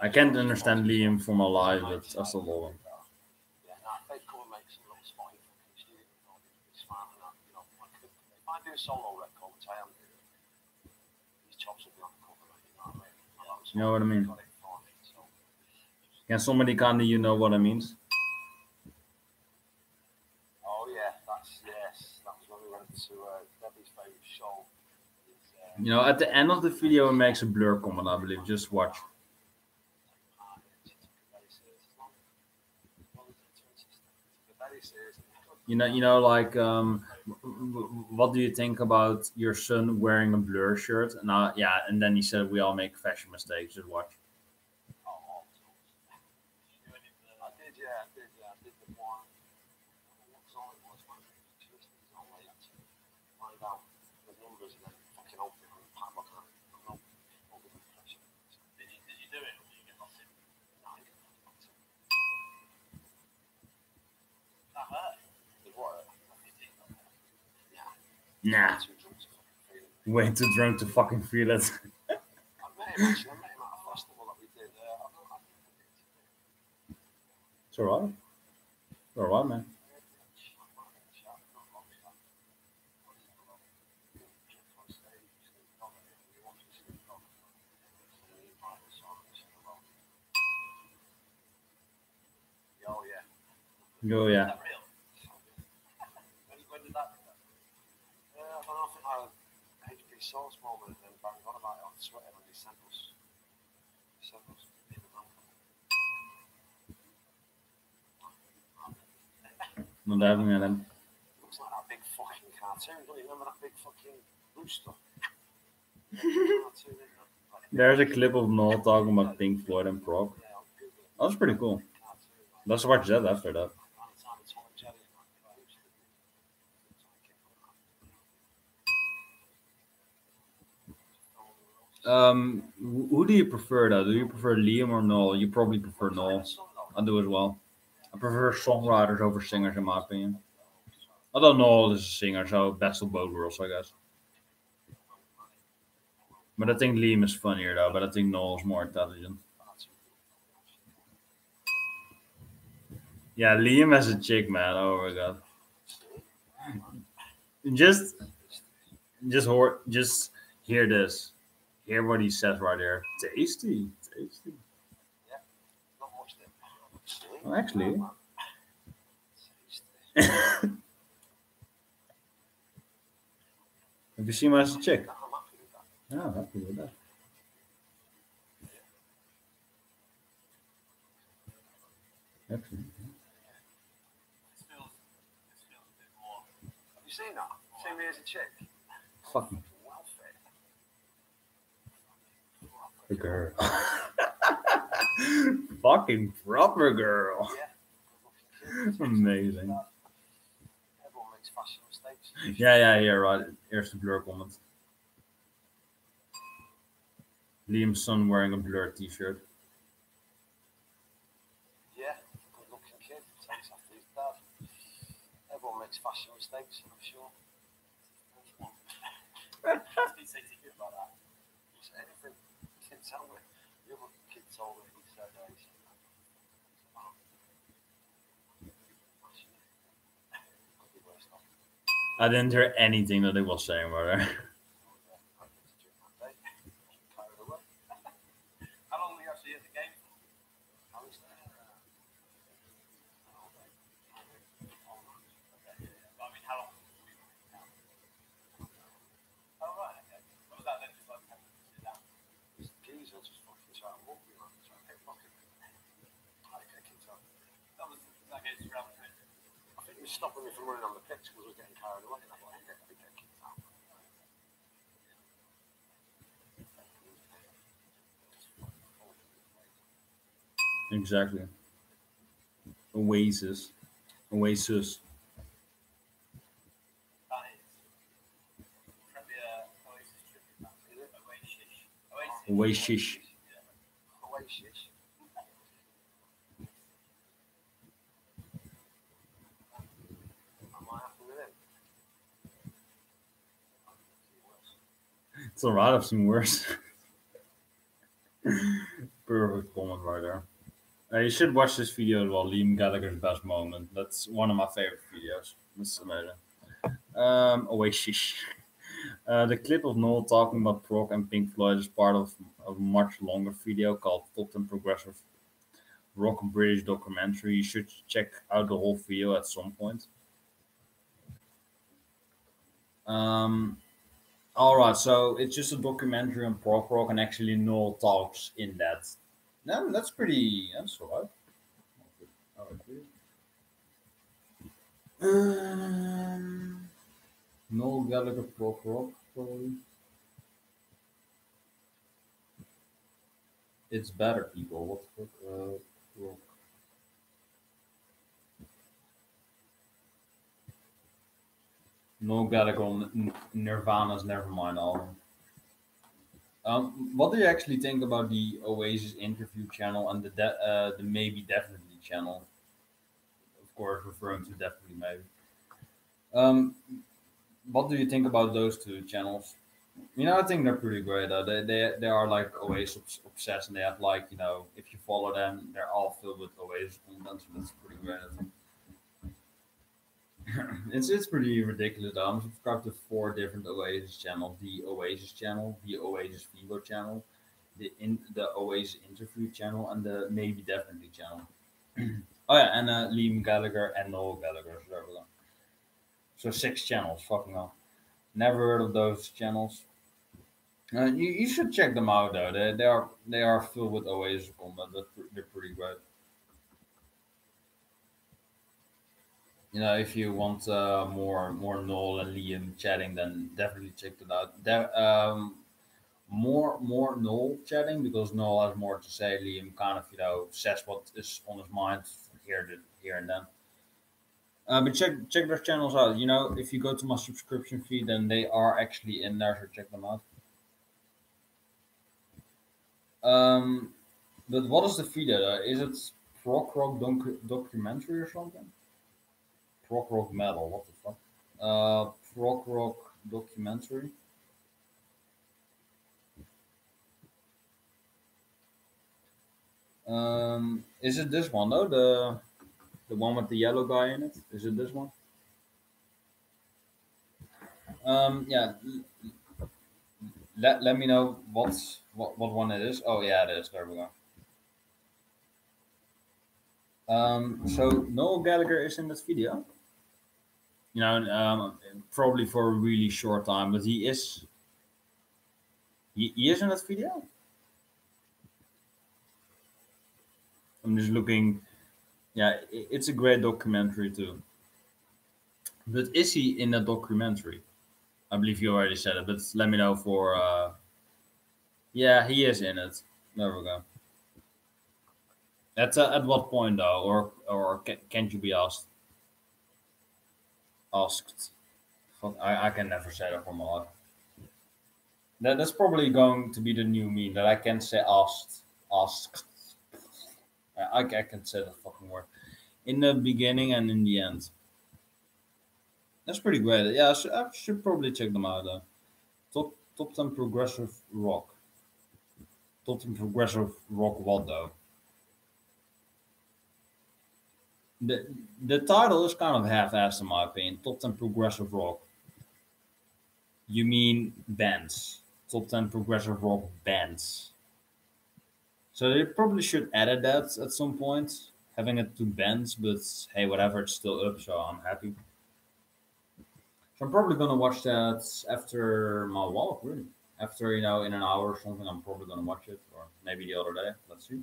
I can't understand Liam from a live, but I still love him. You know what I mean? Can somebody kindly you know what I means? At the end of the video, it makes a blur comment, I believe. Just watch. Like, what do you think about your son wearing a blur shirt? And yeah, and then he said we all make fashion mistakes. Just watch. Nah, way too drunk to fucking feel it. It's alright. It's alright, man. Oh yeah. Not having them. There's a clip of Noel talking about Pink Floyd and prog. That was pretty cool. Let's watch that after that. Who do you prefer though? Do you prefer Liam or Noel? You probably prefer Noel. I do as well. I prefer songwriters over singers in my opinion. Although Noel is a singer, so best of both worlds, I guess. But I think Liam is funnier though. But I think Noel is more intelligent. Yeah, Liam as a chick, man. Oh my god. Just, just Hear this. Hear what he says right there. Tasty, tasty. Yeah, not much then. Well, actually, Tasty. have you seen my chick? I'm happy with that. Yeah, I'm happy with that. Actually, This feels a bit more. Have you seen that? Seen me as a chick? fucking Well fit. the girl. Fucking proper girl. Yeah. Good looking kid. Amazing. Everyone makes fashion mistakes. Yeah, right. Here's the blur comment. Liam's son wearing a blur t-shirt. Yeah, good looking kid. Takes after his dad. Everyone makes fashion mistakes, I'm sure. What did he say to you about that? Just anything. He didn't tell me. The other kid told me, he said, he said, oh, fashion. Could be worse off. I didn't hear anything that he was saying about her. I need to drink that day. Carried away. How long were you actually at the game for? I was there. All day. All night. Okay. But I mean, how long were you down? Oh, right, okay. What was that then? Just like sit down? This geezer just fucking trying to walk me, man. Trying to pickpocket me. I can tell. That was that goes around the pitch. I think he was stopping me from running on the pitch because we were getting carried away. And I thought, I'd get kicked out. Exactly. Oasis. Oasis. That is. Probably Oasis tribute band. Is it? Oasis. Oasis. Yeah. Oasis. Am I happy with it? It's alright, I've seen worse. Perfect comment right there. You should watch this video as well, Liam Gallagher's best moment. That's one of my favorite videos. It's amazing. Oasis. The clip of Noel talking about prog and Pink Floyd is part of a much longer video called Top 10 Progressive Rock British Documentary. You should check out the whole video at some point. Um, all right, so it's just a documentary on prog rock, and actually Noel talks in that. No, that's pretty. That's all right. All right. Noel Gallagher prog rock probably. It's better, people. What the fuck? Rock. Noel Gallagher on Nirvana's Nevermind album. What do you actually think about the Oasis interview channel and the Maybe Definitely channel? Of course, referring to Definitely Maybe. Um, what do you think about those two channels? I think they're pretty great. They are like Oasis obsessed, and they have like if you follow them, they're all filled with Oasis content. So that's pretty great. I think. It's pretty ridiculous. Though. I'm subscribed to four different Oasis channels: the Oasis channel, the Oasis Vivo channel, the Oasis interview channel, and the Maybe Definitely channel. Oh yeah, and Liam Gallagher and Noel Gallagher. So, there we go. So six channels. Fucking hell. Never heard of those channels. You should check them out though. They are filled with Oasis content. They're pretty great. If you want more Noel and Liam chatting, then definitely check it out. More Noel chatting because Noel has more to say. Liam kind of says what is on his mind here and then. But check their channels out. If you go to my subscription feed, then they are actually in there. So check them out. But what is the video? Is it prog rock documentary or something? Prog rock metal. What the fuck? Prog rock documentary. Is it this one though? The one with the yellow guy in it? Is it this one? Yeah, let me know what one it is. Oh yeah, it is. There we go. So Noel Gallagher is in this video. Probably for a really short time, but he is in that video. I'm just looking. Yeah, it's a great documentary too. But is he in a documentary? I believe you already said it, but let me know for. Yeah, he is in it. There we go. At what point though, or can't you be asked? Fuck, I can never say that for my life. That's probably going to be the new meme that I can't say asked. I can say the fucking word in the beginning and in the end. That's pretty great. Yeah, I should probably check them out though. Top 10 progressive rock. Top 10 progressive rock what though? The the title is kind of half-assed in my opinion. Top 10 progressive rock. You mean bands? Top 10 progressive rock bands. So they probably should edit that at some point, having it to bands. But hey, whatever, it's still up, so I'm happy. So I'm probably gonna watch that after my walk, really. After in an hour or something, I'm probably gonna watch it, or maybe the other day. Let's see.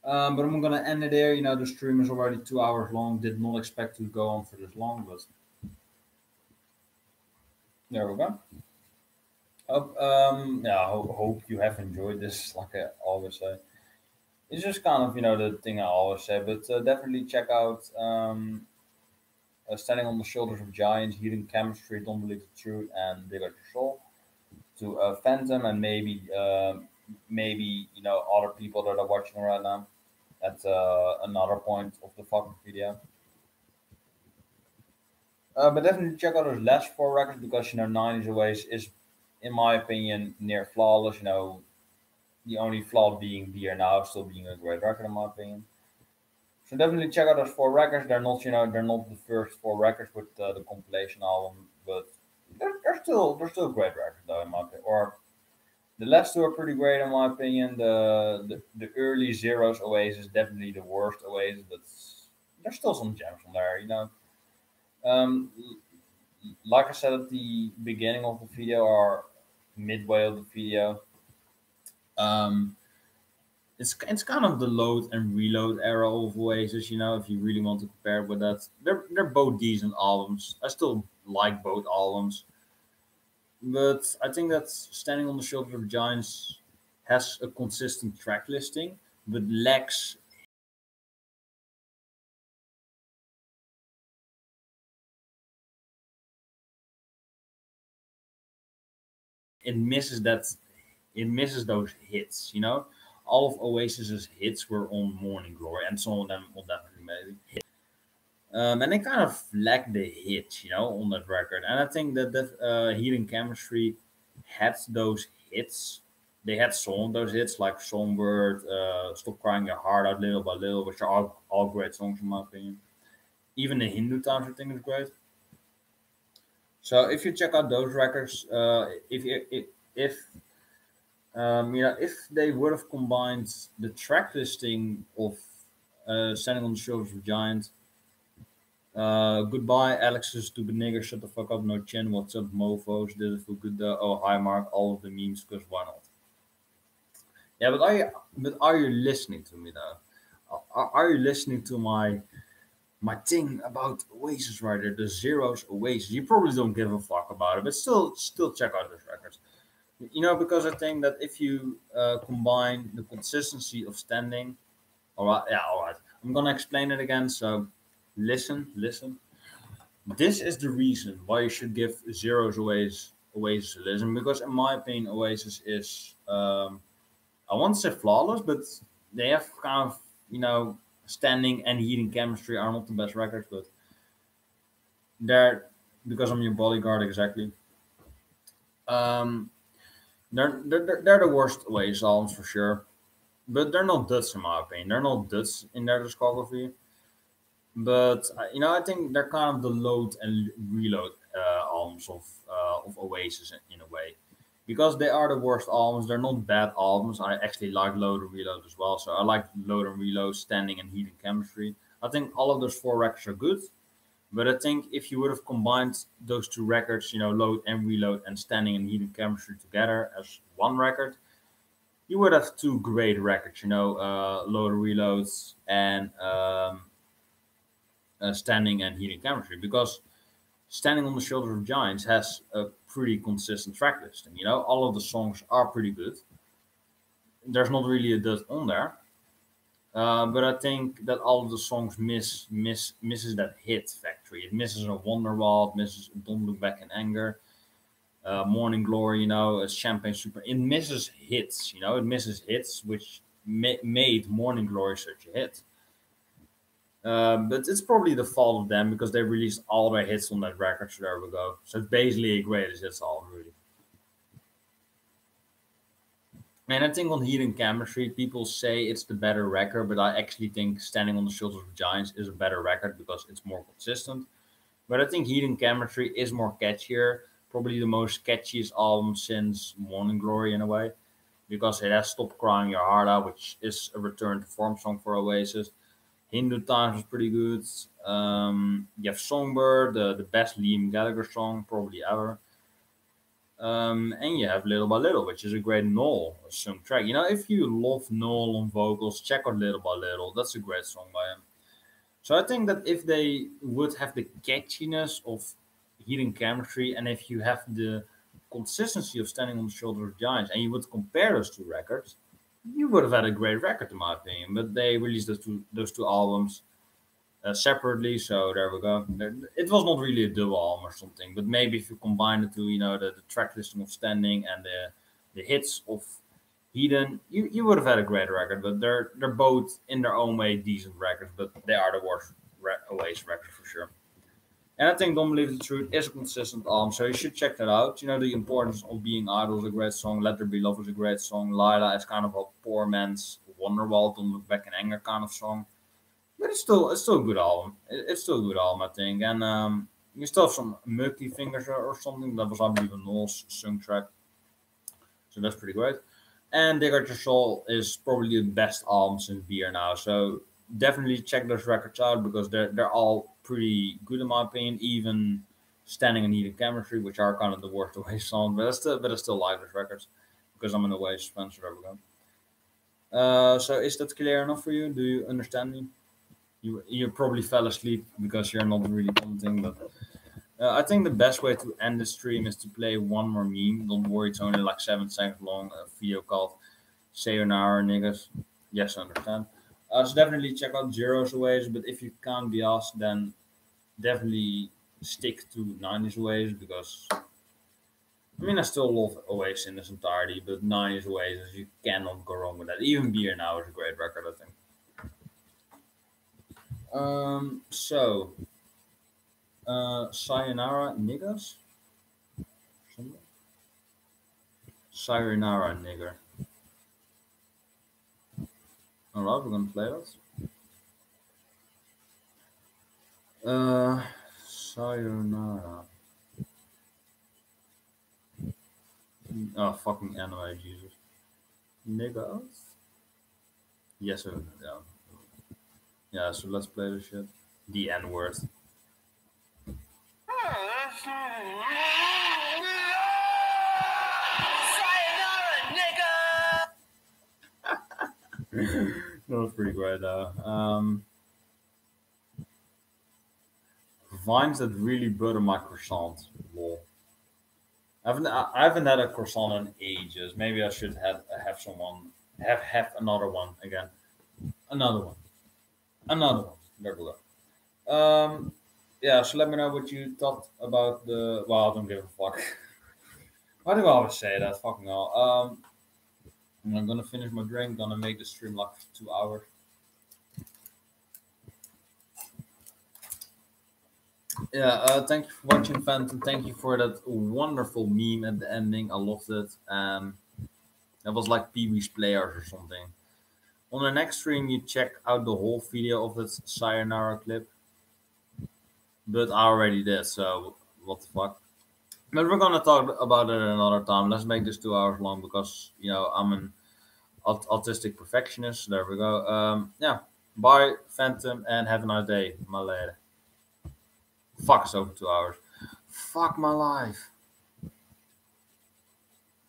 But I'm gonna end it there. The stream is already 2 hours long. Did not expect to go on for this long, but there we go. Yeah, hope you have enjoyed this. Like I always say, it's just kind of the thing I always say. But definitely check out Standing on the Shoulders of Giants, Healing Chemistry, Don't Believe the Truth, and Dig Out Your Soul. To Phantom and maybe other people that are watching right now at another point of the fucking video. But definitely check out those last four records because 90s Always is, in my opinion, near flawless. The only flaw being Be Here Now, still being a great record in my opinion. So definitely check out those four records. They're not the first four records with the compilation album, but they're still great records though in my opinion. Or the last two are pretty great in my opinion. The early Zeros Oasis definitely the worst Oasis, but there's still some gems on there. Um, like I said at the beginning of the video or midway of the video, um, it's kind of the load and reload era of Oasis. If you really want to compare with that, they're both decent albums. I still like both albums, but I think that Standing on the Shoulders of Giants has a consistent track listing, but lacks it misses that it misses those hits. All of Oasis's hits were on Morning Glory, and some of them will definitely maybe. And they kind of lack the hits, on that record. And I think that Healing Chemistry had those hits. They had some of those hits like Songbird, Stop Crying Your Heart Out Little by Little, which are all great songs in my opinion. Even the Hindu Times I think is great. So if you check out those records, if they would have combined the track listing of Standing on the Shoulders of Giants, Goodbye, Alex's Stupid Nigger, Shut the Fuck Up, No Chin, What's Up, Mofos, Did It For Good, Oh Hi Mark, all of the memes, because why not? Yeah, but are you listening to me though? Are you listening to my thing about Oasis right there, the Zeros Oasis? You probably don't give a fuck about it, but still check out those records. Because I think that if you combine the consistency of standing, all right, yeah, all right. I'm gonna explain it again. So, listen. This is the reason why you should give Zeros Oasis a listen. Because in my opinion, Oasis is I won't say flawless, but they have kind of standing and heating chemistry are not the best records, but they're because I'm your bodyguard exactly. Um, they're the worst Oasis albums for sure. But they're not duds in my opinion. They're not duds in their discography. But I think they're kind of the load and reload albums of Oasis in a way. because they are the worst albums. They're not bad albums. I actually like Load and Reload as well. So I like Load and Reload, Standing, and Heat and Chemistry. I think all of those four records are good. But I think if you would have combined those two records, Load and Reload and Standing and Heat and Chemistry together as one record, you would have two great records, Load and Reloads and Standing and Heat and Chemistry. Because Standing on the Shoulders of Giants has a pretty consistent track list. And, all of the songs are pretty good. There's not really a dud on there. But I think that all of the songs misses that hit factory. It misses a Wonderwall, it misses Don't Look Back in Anger, Morning Glory, Champagne Super. It misses hits, it misses hits, which made Morning Glory such a hit. But it's probably the fault of them because they released all their hits on that record. So there we go. So it's basically a greatest hits album, really. And I think on Heat and Chemistry, people say it's the better record, but I actually think Standing on the Shoulders of Giants is a better record because it's more consistent. But I think Heat and Chemistry is more catchier, probably the most catchiest album since Morning Glory in a way, because it has Stop Crying Your Heart Out, which is a return to form song for Oasis. Hindu Times was pretty good. You have Songbird, the best Liam Gallagher song probably ever. And you have Little by Little, which is a great Noel sung track. If you love Noel on vocals, check out Little by Little. That's a great song by him. So I think that if they would have the catchiness of Heat and Chemistry, and if you have the consistency of Standing on the Shoulders of Giants, and you would compare those two records, you would have had a great record, in my opinion. But they released those two albums separately, so there we go. It was not really a double album or something, but maybe if you combine the two, the track listing of Standing and the hits of Heathen, you would have had a great record. But they're both in their own way decent records, but they are the worst Oasis records for sure. And I think Don't Believe the Truth is a consistent album, so you should check that out. The importance of being idle is a great song. Let There Be Love is a great song. Lila is kind of a poor man's Wonderwall, Don't Look Back in Anger kind of song. But it's still a good album. It's still a good album, I think. And you still have some Murky Fingers or something. That was, I believe, a Knowles sung track. So that's pretty great. And Dig Out Your Soul is probably the best album since Beer now. So definitely check those records out because they're all pretty good in my opinion. Even Standing and Heat and Chemistry, which are kind of the worst Oasis songs, but I still like those records because I'm an Oasis fan. So there we go. So is that clear enough for you? Do you understand me? You probably fell asleep because you're not really commenting, but I think the best way to end the stream is to play one more meme. Don't worry, it's only like 7 seconds long. A video called "Sayonara, niggas." Yes, I understand. So definitely check out Zero's Ways, but if you can't be asked, then definitely stick to 90s Ways because I still love Oasis in its entirety, but 90s Ways you cannot go wrong with that. Even Beer Now is a great record, I think. So, Sayonara Niggas? Something? Sayonara Nigger. Alright, we're gonna play that. Sayonara. Oh, fucking anime, Jesus. Niggas? Yes, sir. Yeah. Yeah, so let's play this shit. The N word. That was pretty great though. Vines that really butter my croissant. Lol. I haven't had a croissant in ages. Maybe I should have someone have another one again. Another one. Another one. There we go. Yeah, so let me know what you thought about the. Well, I don't give a fuck. Why do I always say that? Fucking hell. I'm gonna finish my drink. Gonna make the stream like 2 hours. Yeah. Thank you for watching, Phantom. Thank you for that wonderful meme at the ending. I loved it. That was like Pee Wee's Players or something. On the next stream, you check out the whole video of that Sayonara clip. But I already did, so what the fuck? But we're gonna talk about it another time. Let's make this 2 hours long because I'm an autistic perfectionist. There we go. Yeah. Bye, Phantom, and have a nice day, my lad. Fuck, it's over 2 hours. Fuck my life.